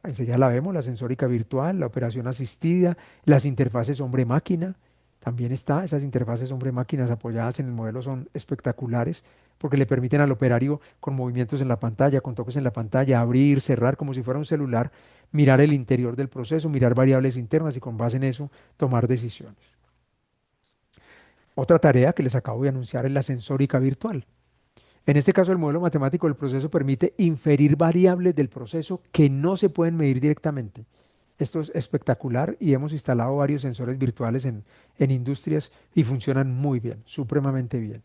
Ahí ya la vemos, la sensórica virtual, la operación asistida, las interfaces hombre-máquina. También está, esas interfaces hombre-máquinas apoyadas en el modelo son espectaculares porque le permiten al operario con movimientos en la pantalla, con toques en la pantalla, abrir, cerrar como si fuera un celular, mirar el interior del proceso, mirar variables internas y con base en eso tomar decisiones. Otra tarea que les acabo de anunciar es la sensórica virtual. En este caso, el modelo matemático del proceso permite inferir variables del proceso que no se pueden medir directamente. Esto es espectacular y hemos instalado varios sensores virtuales en industrias y funcionan muy bien, supremamente bien.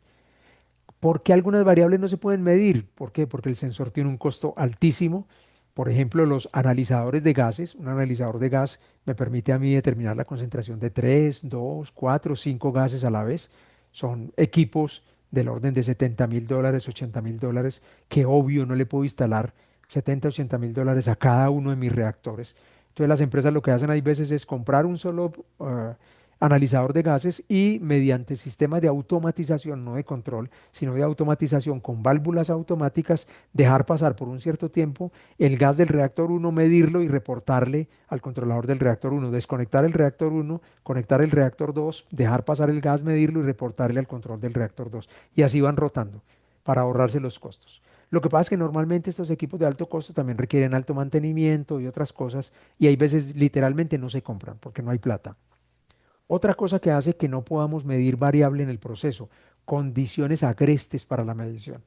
¿Por qué algunas variables no se pueden medir? ¿Por qué? Porque el sensor tiene un costo altísimo. Por ejemplo, los analizadores de gases. Un analizador de gas me permite a mí determinar la concentración de 3, 2, 4, 5 gases a la vez. Son equipos del orden de $70.000, $80.000, que obvio no le puedo instalar 70, $80.000 a cada uno de mis reactores. Entonces las empresas lo que hacen hay veces es comprar un solo analizador de gases y mediante sistemas de automatización, no de control, sino de automatización con válvulas automáticas, dejar pasar por un cierto tiempo el gas del reactor 1, medirlo y reportarle al controlador del reactor 1, desconectar el reactor 1, conectar el reactor 2, dejar pasar el gas, medirlo y reportarle al control del reactor 2. Y así van rotando para ahorrarse los costos. Lo que pasa es que normalmente estos equipos de alto costo también requieren alto mantenimiento y otras cosas, y hay veces literalmente no se compran porque no hay plata. Otra cosa que hace que no podamos medir variable en el proceso, condiciones agrestes para la medición.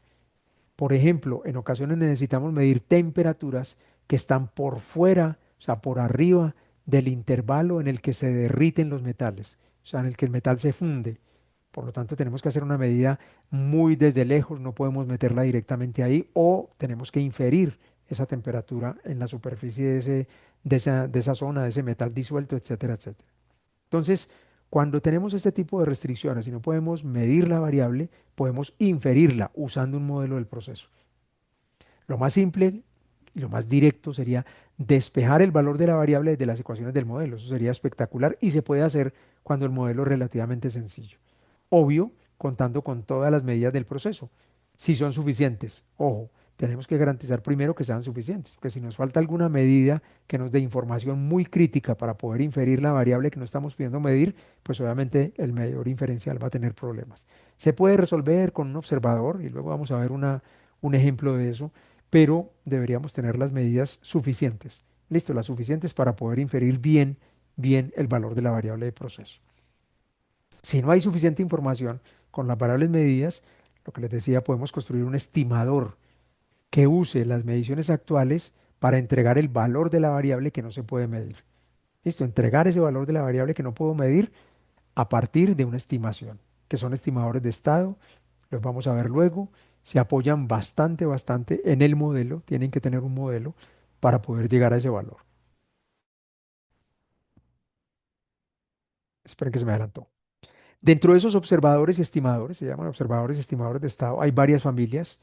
Por ejemplo, en ocasiones necesitamos medir temperaturas que están por fuera, o sea, por arriba del intervalo en el que se derriten los metales, o sea, en el que el metal se funde. Por lo tanto, tenemos que hacer una medida muy desde lejos, no podemos meterla directamente ahí o tenemos que inferir esa temperatura en la superficie de esa zona, de ese metal disuelto, etcétera, etcétera. Entonces, cuando tenemos este tipo de restricciones y no podemos medir la variable, podemos inferirla usando un modelo del proceso. Lo más simple y lo más directo sería despejar el valor de la variable de las ecuaciones del modelo. Eso sería espectacular y se puede hacer cuando el modelo es relativamente sencillo. Obvio, contando con todas las medidas del proceso. Si son suficientes, ojo, tenemos que garantizar primero que sean suficientes, porque si nos falta alguna medida que nos dé información muy crítica para poder inferir la variable que no estamos pudiendo medir, pues obviamente el medidor inferencial va a tener problemas. Se puede resolver con un observador y luego vamos a ver un ejemplo de eso, pero deberíamos tener las medidas suficientes. Listo, las suficientes para poder inferir bien el valor de la variable de proceso. Si no hay suficiente información con las variables medidas, lo que les decía, podemos construir un estimador que use las mediciones actuales para entregar el valor de la variable que no se puede medir. Listo, entregar ese valor de la variable que no puedo medir a partir de una estimación, que son estimadores de estado, los vamos a ver luego, se apoyan bastante en el modelo, tienen que tener un modelo para poder llegar a ese valor. Esperen que se me adelantó. Dentro de esos observadores y estimadores, se llaman observadores y estimadores de estado, hay varias familias,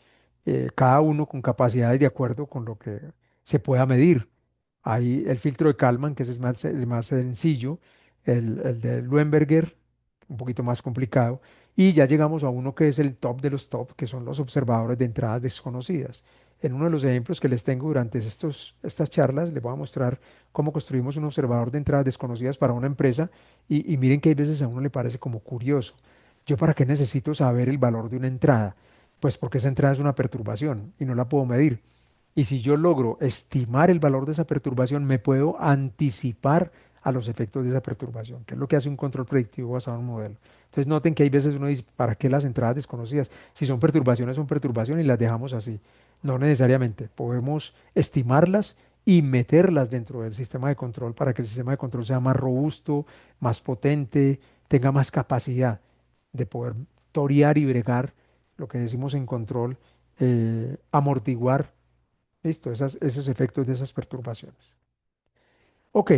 cada uno con capacidades de acuerdo con lo que se pueda medir. Hay el filtro de Kalman, que ese es el más sencillo, el de Luenberger, un poquito más complicado, y ya llegamos a uno que es el top de los top, que son los observadores de entradas desconocidas. En uno de los ejemplos que les tengo durante estas charlas, les voy a mostrar cómo construimos un observador de entradas desconocidas para una empresa y miren que hay veces a uno le parece como curioso. ¿Yo para qué necesito saber el valor de una entrada? Pues porque esa entrada es una perturbación y no la puedo medir. Y si yo logro estimar el valor de esa perturbación, me puedo anticipar a los efectos de esa perturbación, que es lo que hace un control predictivo basado en un modelo. Entonces noten que hay veces uno dice, ¿para qué las entradas desconocidas? Si son perturbaciones y las dejamos así. No necesariamente. Podemos estimarlas y meterlas dentro del sistema de control para que el sistema de control sea más robusto, más potente, tenga más capacidad de poder torear y bregar, lo que decimos en control, amortiguar. Listo, esos efectos de esas perturbaciones. Ok,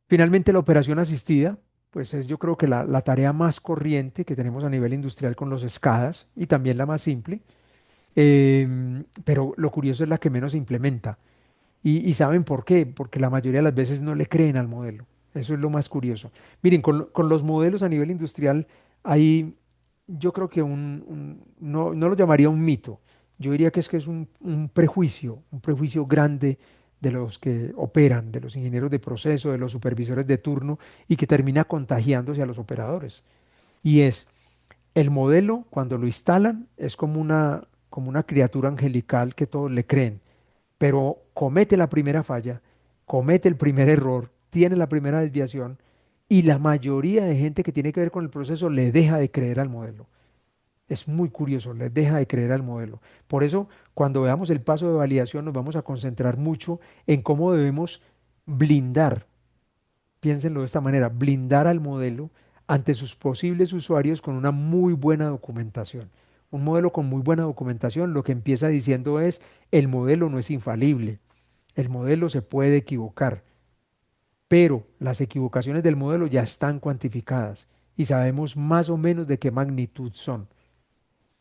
finalmente la operación asistida, pues es yo creo que la tarea más corriente que tenemos a nivel industrial con los SCADAs y también la más simple, pero lo curioso es la que menos se implementa. Y ¿saben por qué? Porque la mayoría de las veces no le creen al modelo. Eso es lo más curioso. Miren, con los modelos a nivel industrial hay, yo creo que no lo llamaría un mito. Yo diría que es un prejuicio grande de los que operan, de los ingenieros de proceso, de los supervisores de turno y que termina contagiándose a los operadores. Y es, el modelo, cuando lo instalan, es como una criatura angelical que todos le creen, pero comete la primera falla, comete el primer error, tiene la primera desviación y la mayoría de gente que tiene que ver con el proceso le deja de creer al modelo. Es muy curioso, le deja de creer al modelo. Por eso, cuando veamos el paso de validación, nos vamos a concentrar mucho en cómo debemos blindar, piénsenlo de esta manera, blindar al modelo ante sus posibles usuarios con una muy buena documentación. Un modelo con muy buena documentación lo que empieza diciendo es, el modelo no es infalible, el modelo se puede equivocar, pero las equivocaciones del modelo ya están cuantificadas y sabemos más o menos de qué magnitud son.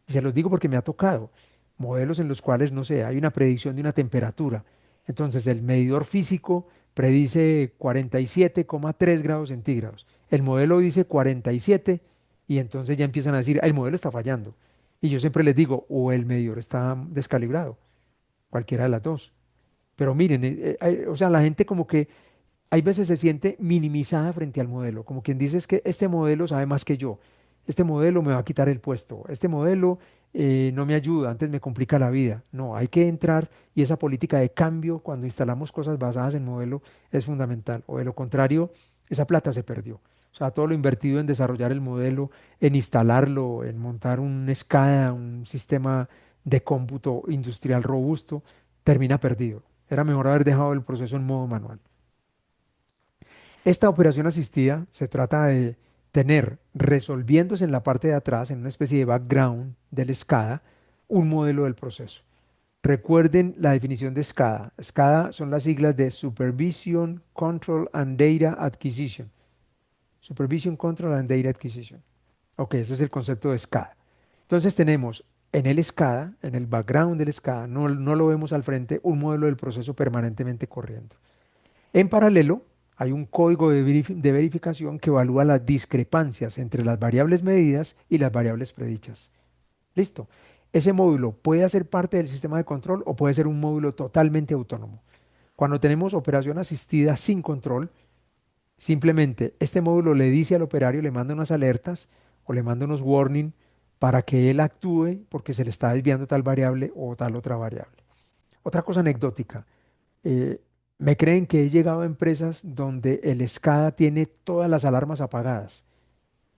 Y se los digo porque me ha tocado modelos en los cuales, no sé, hay una predicción de una temperatura. Entonces el medidor físico predice 47,3 grados centígrados. El modelo dice 47 y entonces ya empiezan a decir, "Ah, el modelo está fallando". Y yo siempre les digo, o el medidor está descalibrado, cualquiera de las dos. Pero miren, o sea, la gente como que hay veces se siente minimizada frente al modelo, como quien dice es que este modelo sabe más que yo, este modelo me va a quitar el puesto, este modelo no me ayuda, antes me complica la vida. No, hay que entrar y esa política de cambio cuando instalamos cosas basadas en modelo es fundamental, o de lo contrario, esa plata se perdió. O sea, todo lo invertido en desarrollar el modelo, en instalarlo, en montar un SCADA, un sistema de cómputo industrial robusto, termina perdido. Era mejor haber dejado el proceso en modo manual. Esta operación asistida se trata de tener resolviéndose en la parte de atrás, en una especie de background del SCADA, un modelo del proceso. Recuerden la definición de SCADA. SCADA son las siglas de Supervision, Control and Data Acquisition. Supervision, Control and Data Acquisition. Ok, ese es el concepto de SCADA. Entonces tenemos en el SCADA, en el background del SCADA, no lo vemos al frente, un modelo del proceso permanentemente corriendo. En paralelo, hay un código de verificación que evalúa las discrepancias entre las variables medidas y las variables predichas. Listo. Ese módulo puede hacer parte del sistema de control o puede ser un módulo totalmente autónomo. Cuando tenemos operación asistida sin control, simplemente este módulo le dice al operario, le manda unas alertas o le manda unos warning para que él actúe porque se le está desviando tal variable o tal otra variable. Otra cosa anecdótica. eh, Me creen que he llegado a empresas donde el SCADA tiene todas las alarmas apagadas.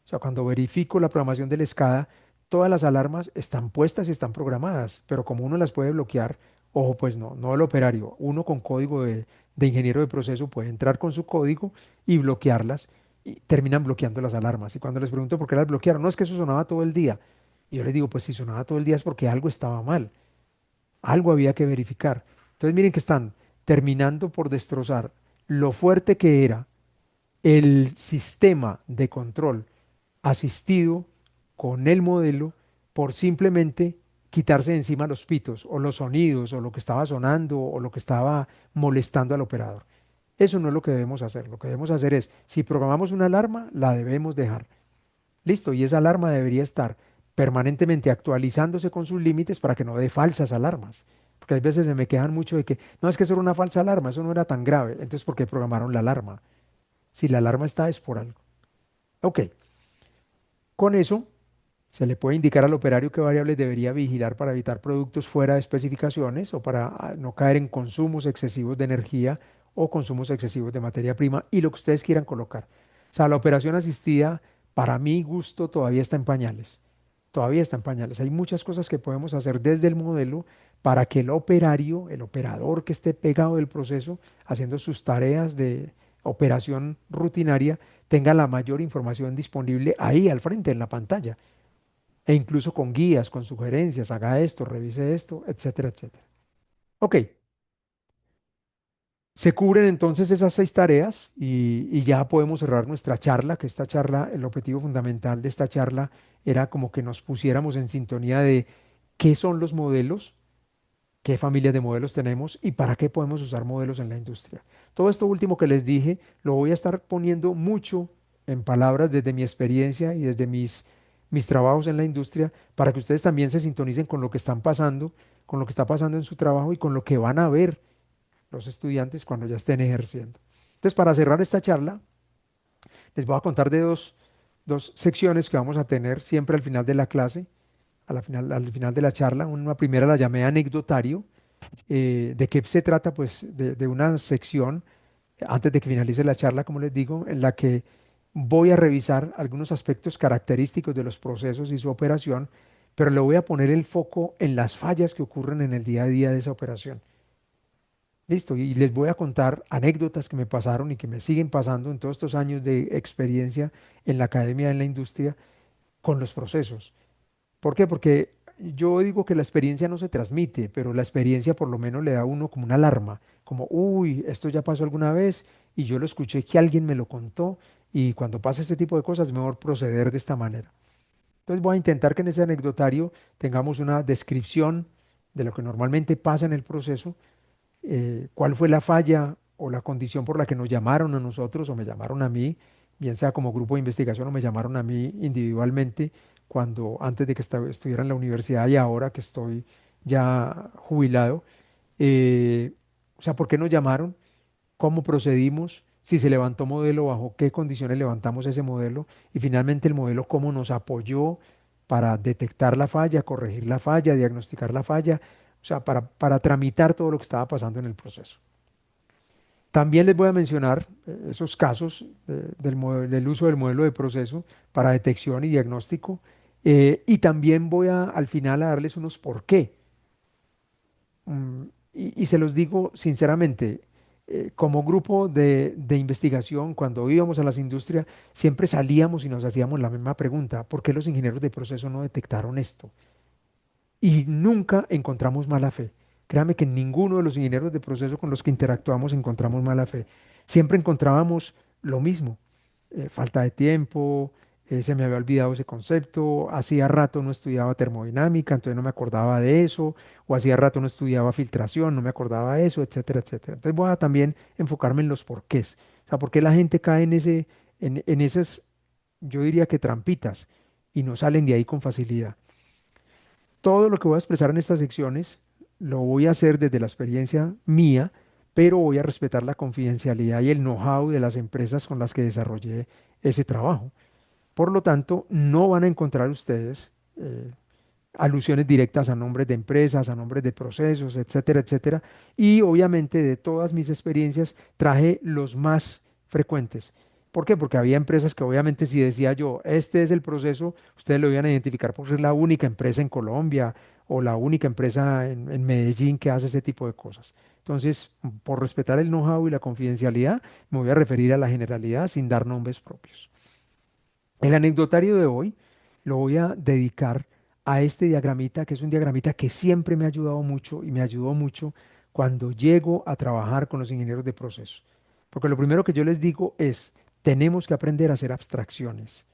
O sea, cuando verifico la programación del SCADA, todas las alarmas están puestas y están programadas, pero como uno las puede bloquear, ojo, pues no, no el operario, uno con código de ingeniero de proceso puede entrar con su código y bloquearlas y terminan bloqueando las alarmas. Y cuando les pregunto por qué las bloquearon, no es que eso sonaba todo el día. Y yo les digo, pues si sonaba todo el día es porque algo estaba mal, algo había que verificar. Entonces miren que están terminando por destrozar lo fuerte que era el sistema de control asistido con el modelo por simplemente quitarse de encima los pitos o los sonidos o lo que estaba sonando o lo que estaba molestando al operador. Eso no es lo que debemos hacer. Lo que debemos hacer es, si programamos una alarma, la debemos dejar. Listo, y esa alarma debería estar permanentemente actualizándose con sus límites para que no dé falsas alarmas. Porque hay veces se me quejan mucho de que, no, es que eso era una falsa alarma, eso no era tan grave. Entonces, ¿por qué programaron la alarma? Si la alarma está es por algo. Ok, con eso se le puede indicar al operario qué variables debería vigilar para evitar productos fuera de especificaciones o para no caer en consumos excesivos de energía o consumos excesivos de materia prima y lo que ustedes quieran colocar. O sea, la operación asistida, para mi gusto, todavía está en pañales. Todavía está en pañales. Hay muchas cosas que podemos hacer desde el modelo para que el operario, el operador que esté pegado del proceso, haciendo sus tareas de operación rutinaria, tenga la mayor información disponible ahí al frente en la pantalla e incluso con guías, con sugerencias, haga esto, revise esto, etcétera, etcétera. Ok, se cubren entonces esas 6 tareas y ya podemos cerrar nuestra charla, que esta charla, el objetivo fundamental de esta charla era como que nos pusiéramos en sintonía de qué son los modelos, qué familias de modelos tenemos y para qué podemos usar modelos en la industria. Todo esto último que les dije lo voy a estar poniendo mucho en palabras desde mi experiencia y desde mis trabajos en la industria para que ustedes también se sintonicen con lo que están pasando, con lo que está pasando en su trabajo y con lo que van a ver los estudiantes cuando ya estén ejerciendo. Entonces, para cerrar esta charla, les voy a contar de dos secciones que vamos a tener siempre al final de la clase, al final de la charla. Una primera la llamé anecdotario. ¿De qué se trata? Pues de una sección, antes de que finalice la charla, como les digo, en la que voy a revisar algunos aspectos característicos de los procesos y su operación, pero le voy a poner el foco en las fallas que ocurren en el día a día de esa operación. Listo, y les voy a contar anécdotas que me pasaron y que me siguen pasando en todos estos años de experiencia en la academia, en la industria, con los procesos. ¿Por qué? Porque yo digo que la experiencia no se transmite, pero la experiencia por lo menos le da a uno como una alarma, como, uy, esto ya pasó alguna vez y yo lo escuché que alguien me lo contó y cuando pasa este tipo de cosas es mejor proceder de esta manera. Entonces voy a intentar que en ese anecdotario tengamos una descripción de lo que normalmente pasa en el proceso, cuál fue la falla o la condición por la que nos llamaron a nosotros o me llamaron a mí, bien sea como grupo de investigación o me llamaron a mí individualmente cuando antes de que estuviera en la universidad y ahora que estoy ya jubilado. eh, o sea, ¿por qué nos llamaron? ¿Cómo procedimos? Si se levantó modelo, bajo qué condiciones levantamos ese modelo y finalmente el modelo cómo nos apoyó para detectar la falla, corregir la falla, diagnosticar la falla, o sea, para tramitar todo lo que estaba pasando en el proceso. También les voy a mencionar esos casos del uso del modelo de proceso para detección y diagnóstico, y también voy al final a darles unos por qué. Y se los digo sinceramente, como grupo de investigación, cuando íbamos a las industrias, siempre salíamos y nos hacíamos la misma pregunta: ¿por qué los ingenieros de proceso no detectaron esto? Y nunca encontramos mala fe. Créame que en ninguno de los ingenieros de proceso con los que interactuamos encontramos mala fe. Siempre encontrábamos lo mismo: falta de tiempo, se me había olvidado ese concepto, hacía rato no estudiaba termodinámica, entonces no me acordaba de eso, o hacía rato no estudiaba filtración, no me acordaba de eso, etcétera, etcétera. Entonces voy a también enfocarme en los porqués. O sea, por qué la gente cae en esas, yo diría que trampitas, y no salen de ahí con facilidad. Todo lo que voy a expresar en estas secciones lo voy a hacer desde la experiencia mía, pero voy a respetar la confidencialidad y el know-how de las empresas con las que desarrollé ese trabajo. Por lo tanto, no van a encontrar ustedes alusiones directas a nombres de empresas, a nombres de procesos, etcétera, etcétera. Y obviamente de todas mis experiencias traje los más frecuentes. ¿Por qué? Porque había empresas que obviamente si decía yo, este es el proceso, ustedes lo iban a identificar por ser la única empresa en Colombia o la única empresa en Medellín que hace ese tipo de cosas. Entonces, por respetar el know-how y la confidencialidad, me voy a referir a la generalidad sin dar nombres propios. El anecdotario de hoy lo voy a dedicar a este diagramita, que es un diagramita que siempre me ha ayudado mucho y me ayudó mucho cuando llego a trabajar con los ingenieros de proceso. Porque lo primero que yo les digo es, tenemos que aprender a hacer abstracciones.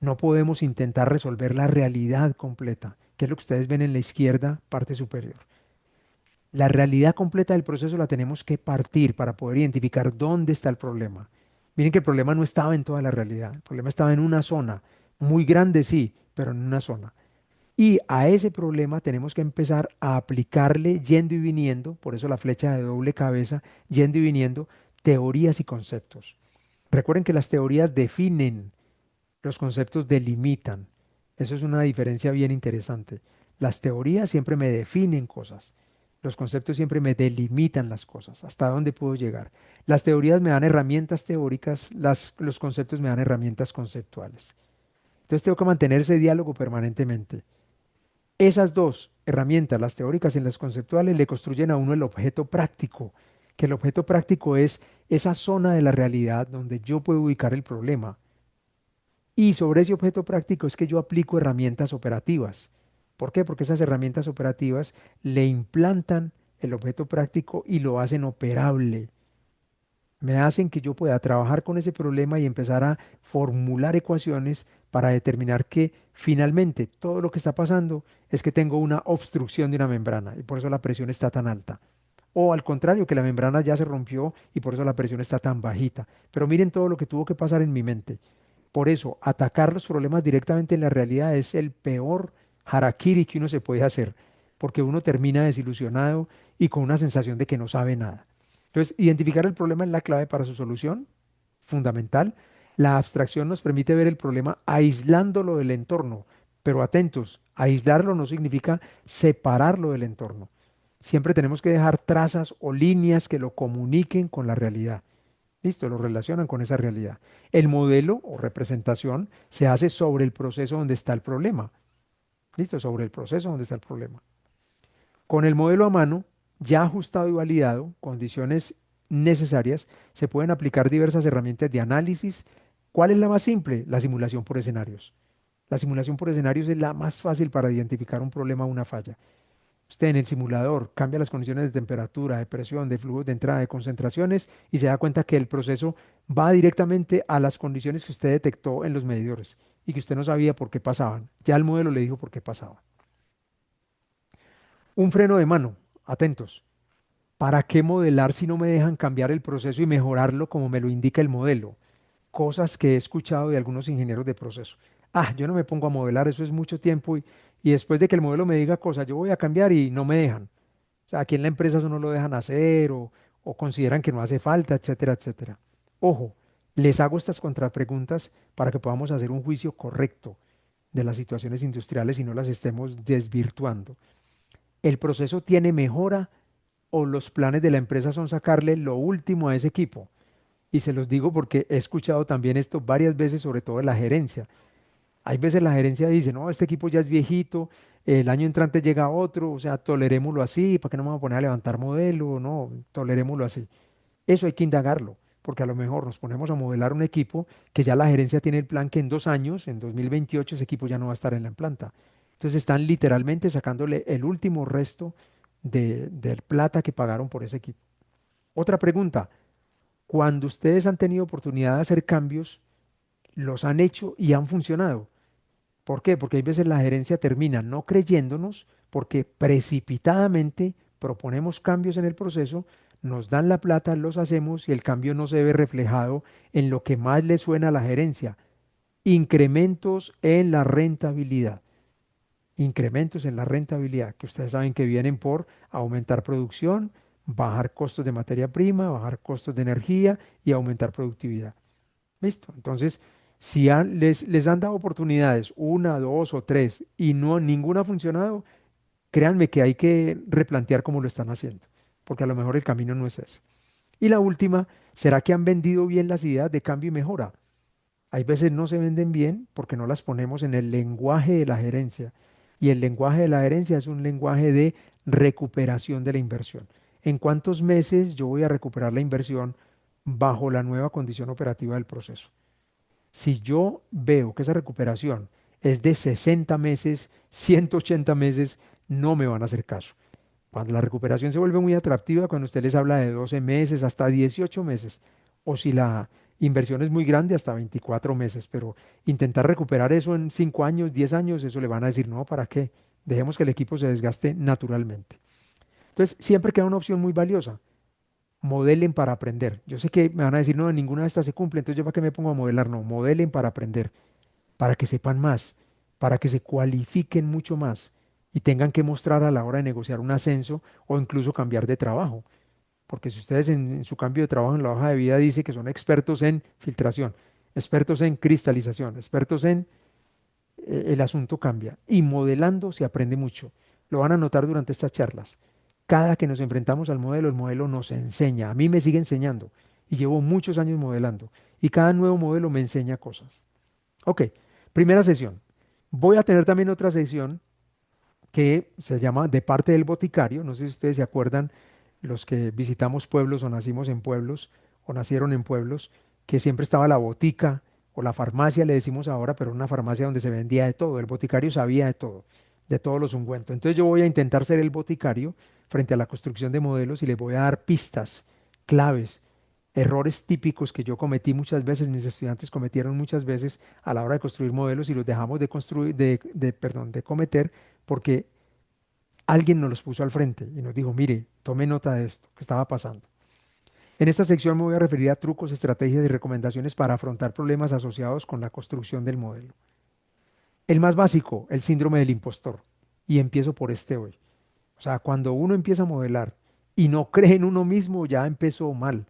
No podemos intentar resolver la realidad completa, que es lo que ustedes ven en la izquierda, parte superior. La realidad completa del proceso la tenemos que partir para poder identificar dónde está el problema. Miren que el problema no estaba en toda la realidad, el problema estaba en una zona, muy grande sí, pero en una zona. Y a ese problema tenemos que empezar a aplicarle yendo y viniendo, por eso la flecha de doble cabeza, yendo y viniendo, teorías y conceptos. Recuerden que las teorías definen, los conceptos delimitan. Eso es una diferencia bien interesante. Las teorías siempre me definen cosas. Los conceptos siempre me delimitan las cosas, hasta dónde puedo llegar. Las teorías me dan herramientas teóricas, los conceptos me dan herramientas conceptuales. Entonces tengo que mantener ese diálogo permanentemente. Esas dos herramientas, las teóricas y las conceptuales, le construyen a uno el objeto práctico, que el objeto práctico es esa zona de la realidad donde yo puedo ubicar el problema. Y sobre ese objeto práctico es que yo aplico herramientas operativas. ¿Por qué? Porque esas herramientas operativas le implantan el objeto práctico y lo hacen operable. Me hacen que yo pueda trabajar con ese problema y empezar a formular ecuaciones para determinar que finalmente todo lo que está pasando es que tengo una obstrucción de una membrana y por eso la presión está tan alta. O al contrario, que la membrana ya se rompió y por eso la presión está tan bajita. Pero miren todo lo que tuvo que pasar en mi mente. Por eso, atacar los problemas directamente en la realidad es el peor harakiri que uno se puede hacer, porque uno termina desilusionado y con una sensación de que no sabe nada. Entonces, identificar el problema es la clave para su solución, fundamental. La abstracción nos permite ver el problema aislándolo del entorno, pero atentos, aislarlo no significa separarlo del entorno. Siempre tenemos que dejar trazas o líneas que lo comuniquen con la realidad. Listo, lo relacionan con esa realidad. El modelo o representación se hace sobre el proceso donde está el problema. Listo, sobre el proceso donde está el problema. Con el modelo a mano, ya ajustado y validado, condiciones necesarias, se pueden aplicar diversas herramientas de análisis. ¿Cuál es la más simple? La simulación por escenarios. La simulación por escenarios es la más fácil para identificar un problema o una falla. Usted en el simulador cambia las condiciones de temperatura, de presión, de flujo de entrada, de concentraciones y se da cuenta que el proceso va directamente a las condiciones que usted detectó en los medidores y que usted no sabía por qué pasaban. Ya el modelo le dijo por qué pasaban. Un freno de mano, atentos. ¿Para qué modelar si no me dejan cambiar el proceso y mejorarlo como me lo indica el modelo? Cosas que he escuchado de algunos ingenieros de proceso. Ah, yo no me pongo a modelar, eso es mucho tiempo y después de que el modelo me diga cosas, yo voy a cambiar y no me dejan. O sea, aquí en la empresa eso no lo dejan hacer o consideran que no hace falta, etcétera, etcétera. Ojo, les hago estas contrapreguntas para que podamos hacer un juicio correcto de las situaciones industriales y no las estemos desvirtuando. ¿El proceso tiene mejora o los planes de la empresa son sacarle lo último a ese equipo? Y se los digo porque he escuchado también esto varias veces, sobre todo en la gerencia. Hay veces la gerencia dice, no, este equipo ya es viejito, el año entrante llega otro, o sea, tolerémoslo así, ¿para qué no me vamos a poner a levantar modelo? No, tolerémoslo así. Eso hay que indagarlo, porque a lo mejor nos ponemos a modelar un equipo que ya la gerencia tiene el plan que en 2 años, en 2028, ese equipo ya no va a estar en la planta. Entonces están literalmente sacándole el último resto de plata que pagaron por ese equipo. Otra pregunta, cuando ustedes han tenido oportunidad de hacer cambios, los han hecho y han funcionado. ¿Por qué? Porque hay veces la gerencia termina no creyéndonos porque precipitadamente proponemos cambios en el proceso, nos dan la plata, los hacemos y el cambio no se ve reflejado en lo que más le suena a la gerencia. Incrementos en la rentabilidad. Incrementos en la rentabilidad, que ustedes saben que vienen por aumentar producción, bajar costos de materia prima, bajar costos de energía y aumentar productividad. ¿Listo? Entonces, Si les han dado oportunidades, una, dos o tres, y no, ninguna ha funcionado, créanme que hay que replantear cómo lo están haciendo, porque a lo mejor el camino no es ese. Y la última, ¿será que han vendido bien las ideas de cambio y mejora? Hay veces no se venden bien porque no las ponemos en el lenguaje de la gerencia. Y el lenguaje de la gerencia es un lenguaje de recuperación de la inversión. ¿En cuántos meses yo voy a recuperar la inversión bajo la nueva condición operativa del proceso? Si yo veo que esa recuperación es de 60 meses, 180 meses, no me van a hacer caso. Cuando la recuperación se vuelve muy atractiva, cuando usted les habla de 12 meses hasta 18 meses, o si la inversión es muy grande, hasta 24 meses, pero intentar recuperar eso en 5 años, 10 años, eso le van a decir, no, ¿para qué? Dejemos que el equipo se desgaste naturalmente. Entonces, siempre queda una opción muy valiosa. Modelen para aprender. Yo sé que me van a decir, no, ninguna de estas se cumple, entonces yo para qué me pongo a modelar. No, modelen para aprender, para que sepan más, para que se cualifiquen mucho más y tengan que mostrar a la hora de negociar un ascenso o incluso cambiar de trabajo. Porque si ustedes en su cambio de trabajo en la hoja de vida dice que son expertos en filtración, expertos en cristalización, expertos en el asunto cambia. Y modelando se aprende mucho. Lo van a notar durante estas charlas. Cada que nos enfrentamos al modelo, el modelo nos enseña. A mí me sigue enseñando. Y llevo muchos años modelando. Y cada nuevo modelo me enseña cosas. Ok, primera sesión. Voy a tener también otra sesión que se llama De parte del boticario. No sé si ustedes se acuerdan, los que visitamos pueblos o nacimos en pueblos o nacieron en pueblos, que siempre estaba la botica o la farmacia, le decimos ahora, pero una farmacia donde se vendía de todo. El boticario sabía de todo, de todos los ungüentos. Entonces yo voy a intentar ser el boticario frente a la construcción de modelos y les voy a dar pistas, claves, errores típicos que yo cometí muchas veces, mis estudiantes cometieron muchas veces a la hora de construir modelos y los dejamos de construir, perdón, de cometer porque alguien nos los puso al frente y nos dijo, mire, tome nota de esto que estaba pasando. En esta sección me voy a referir a trucos, estrategias y recomendaciones para afrontar problemas asociados con la construcción del modelo. El más básico, el síndrome del impostor. Y empiezo por este hoy. O sea, cuando uno empieza a modelar y no cree en uno mismo, ya empezó mal.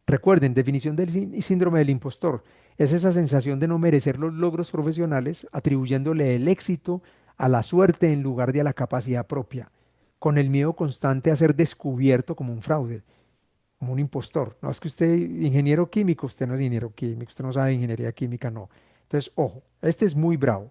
Recuerden, definición del síndrome del impostor. Es esa sensación de no merecer los logros profesionales, atribuyéndole el éxito a la suerte en lugar de a la capacidad propia, con el miedo constante a ser descubierto como un fraude, como un impostor. No es que usted, ingeniero químico, usted no es ingeniero químico, usted no sabe de ingeniería química, no. Entonces, ojo, este es muy bravo.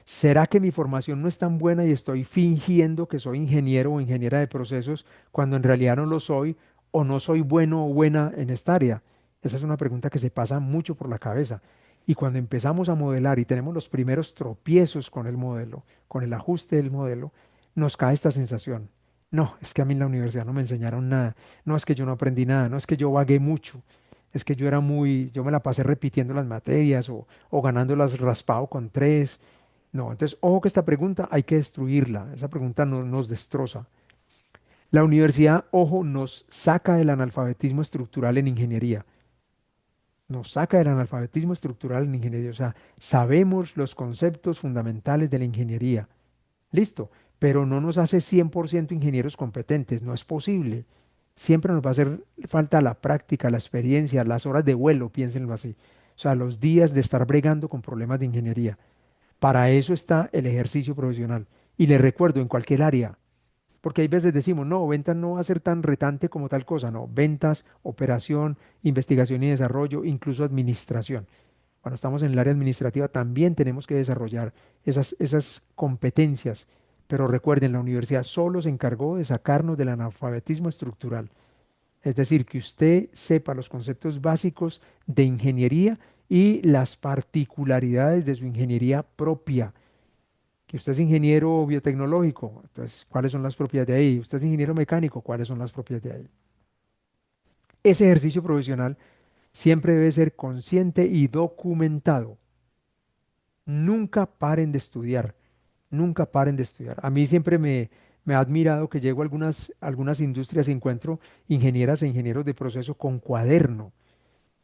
¿Será que mi formación no es tan buena y estoy fingiendo que soy ingeniero o ingeniera de procesos cuando en realidad no lo soy o no soy bueno o buena en esta área? Esa es una pregunta que se pasa mucho por la cabeza. Y cuando empezamos a modelar y tenemos los primeros tropiezos con el modelo, con el ajuste del modelo, nos cae esta sensación. No, es que a mí en la universidad no me enseñaron nada. No, es que yo no aprendí nada. No, es que yo vagué mucho. Es que yo me la pasé repitiendo las materias o ganándolas raspado con tres. No, entonces, ojo que esta pregunta hay que destruirla. Esa pregunta nos destroza. La universidad, ojo, nos saca del analfabetismo estructural en ingeniería. Nos saca del analfabetismo estructural en ingeniería. O sea, sabemos los conceptos fundamentales de la ingeniería. Listo, pero no nos hace 100% ingenieros competentes. No es posible. Siempre nos va a hacer falta la práctica, la experiencia, las horas de vuelo, piénsenlo así. O sea, los días de estar bregando con problemas de ingeniería. Para eso está el ejercicio profesional. Y les recuerdo, en cualquier área, porque hay veces decimos, no, ventas no va a ser tan retante como tal cosa, no, ventas, operación, investigación y desarrollo, incluso administración. Cuando estamos en el área administrativa también tenemos que desarrollar esas competencias. Pero recuerden, la universidad solo se encargó de sacarnos del analfabetismo estructural. Es decir, que usted sepa los conceptos básicos de ingeniería y las particularidades de su ingeniería propia. Que usted es ingeniero biotecnológico, entonces, ¿cuáles son las propiedades de ahí? Usted es ingeniero mecánico, ¿cuáles son las propiedades de ahí? Ese ejercicio profesional siempre debe ser consciente y documentado. Nunca paren de estudiar, nunca paren de estudiar. A mí siempre me ha admirado que llego a algunas industrias y encuentro ingenieras e ingenieros de proceso con cuaderno.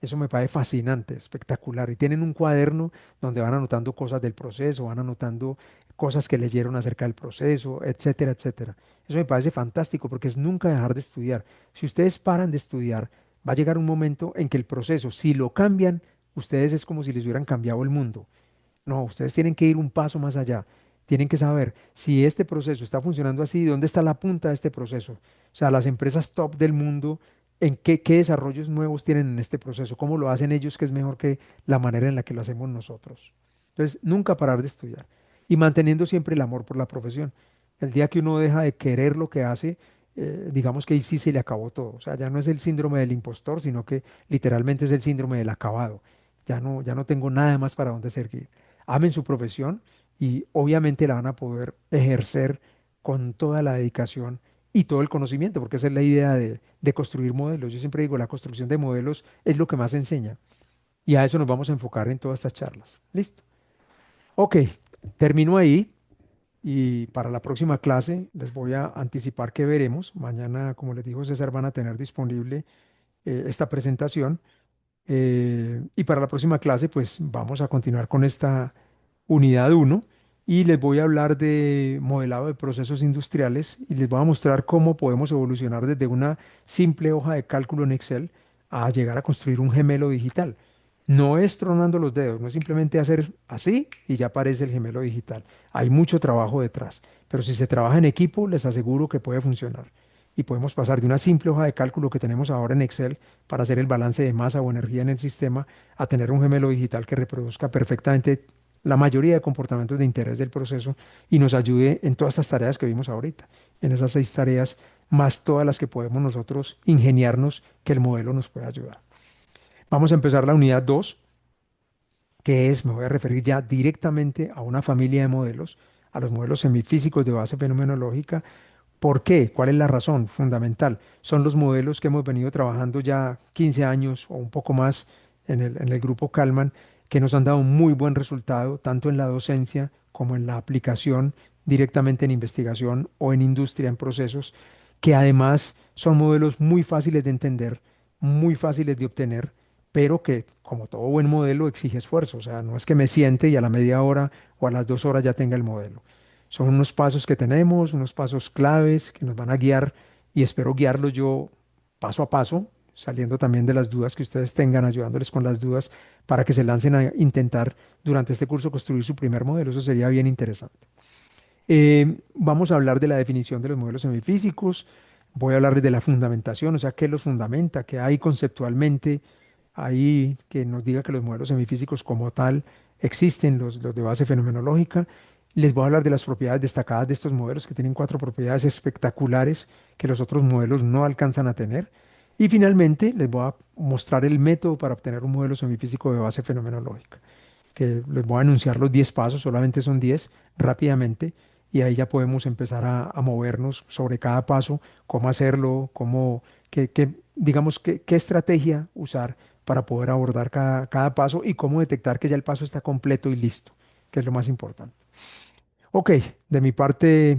Eso me parece fascinante, espectacular. Y tienen un cuaderno donde van anotando cosas del proceso, van anotando cosas que leyeron acerca del proceso, etcétera, etcétera. Eso me parece fantástico porque es nunca dejar de estudiar. Si ustedes paran de estudiar, va a llegar un momento en que el proceso, si lo cambian, ustedes es como si les hubieran cambiado el mundo. No, ustedes tienen que ir un paso más allá. Tienen que saber si este proceso está funcionando así, dónde está la punta de este proceso. O sea, las empresas top del mundo, en qué desarrollos nuevos tienen en este proceso, cómo lo hacen ellos, que es mejor que la manera en la que lo hacemos nosotros. Entonces, nunca parar de estudiar y manteniendo siempre el amor por la profesión. El día que uno deja de querer lo que hace, digamos que ahí sí se le acabó todo. O sea, ya no es el síndrome del impostor, sino que literalmente es el síndrome del acabado. Ya no tengo nada más para dónde seguir. Amen su profesión y obviamente la van a poder ejercer con toda la dedicación y todo el conocimiento, porque esa es la idea de construir modelos. Yo siempre digo, la construcción de modelos es lo que más enseña y a eso nos vamos a enfocar en todas estas charlas. ¿Listo? Ok, termino ahí y para la próxima clase les voy a anticipar que veremos. Mañana, como les dijo César, van a tener disponible esta presentación. Y para la próxima clase, pues vamos a continuar con esta unidad uno y les voy a hablar de modelado de procesos industriales y les voy a mostrar cómo podemos evolucionar desde una simple hoja de cálculo en Excel a llegar a construir un gemelo digital. No es tronando los dedos, no es simplemente hacer así y ya aparece el gemelo digital. Hay mucho trabajo detrás, pero si se trabaja en equipo, les aseguro que puede funcionar. Y podemos pasar de una simple hoja de cálculo que tenemos ahora en Excel para hacer el balance de masa o energía en el sistema a tener un gemelo digital que reproduzca perfectamente la mayoría de comportamientos de interés del proceso y nos ayude en todas estas tareas que vimos ahorita, en esas 6 tareas, más todas las que podemos nosotros ingeniarnos que el modelo nos pueda ayudar. Vamos a empezar la unidad 2, que es, me voy a referir ya directamente a una familia de modelos, a los modelos semifísicos de base fenomenológica. ¿Por qué? ¿Cuál es la razón fundamental? Son los modelos que hemos venido trabajando ya 15 años o un poco más en el grupo Kalman, que nos han dado un muy buen resultado, tanto en la docencia como en la aplicación directamente en investigación o en industria, en procesos, que además son modelos muy fáciles de entender, muy fáciles de obtener, pero que, como todo buen modelo, exige esfuerzo. O sea, no es que me siente y a la media hora o a las 2 horas ya tenga el modelo. Son unos pasos que tenemos, unos pasos claves que nos van a guiar y espero guiarlos yo paso a paso, saliendo también de las dudas que ustedes tengan, ayudándoles con las dudas para que se lancen a intentar durante este curso construir su primer modelo. Eso sería bien interesante. Vamos a hablar de la definición de los modelos semifísicos. Voy a hablarles de la fundamentación, o sea, qué los fundamenta, qué hay conceptualmente ahí que nos diga que los modelos semifísicos como tal existen, los de base fenomenológica. Les voy a hablar de las propiedades destacadas de estos modelos que tienen 4 propiedades espectaculares que los otros modelos no alcanzan a tener. Y finalmente les voy a mostrar el método para obtener un modelo semifísico de base fenomenológica, que les voy a anunciar los 10 pasos, solamente son 10 rápidamente, y ahí ya podemos empezar a movernos sobre cada paso, cómo hacerlo, digamos, qué estrategia usar para poder abordar cada paso y cómo detectar que ya el paso está completo y listo, que es lo más importante. Ok, de mi parte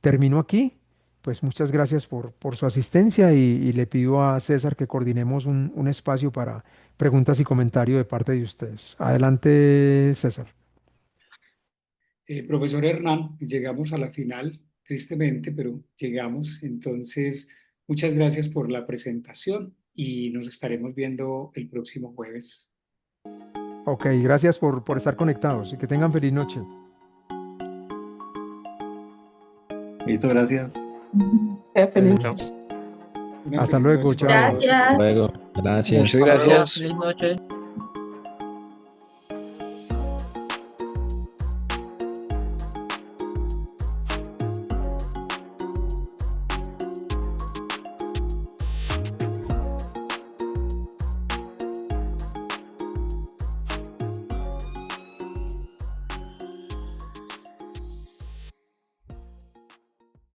termino aquí. Pues muchas gracias por su asistencia y le pido a César que coordinemos un espacio para preguntas y comentarios de parte de ustedes. Adelante, César. Profesor Hernán, llegamos a la final, tristemente, pero llegamos. Entonces, muchas gracias por la presentación y nos estaremos viendo el próximo jueves. Ok, gracias por estar conectados y que tengan feliz noche. Listo, gracias. Feliz Bueno, noche. Una hasta feliz luego, noche para chao. todos y Gracias. todas. Luego, gracias. Muchas gracias. Feliz noche.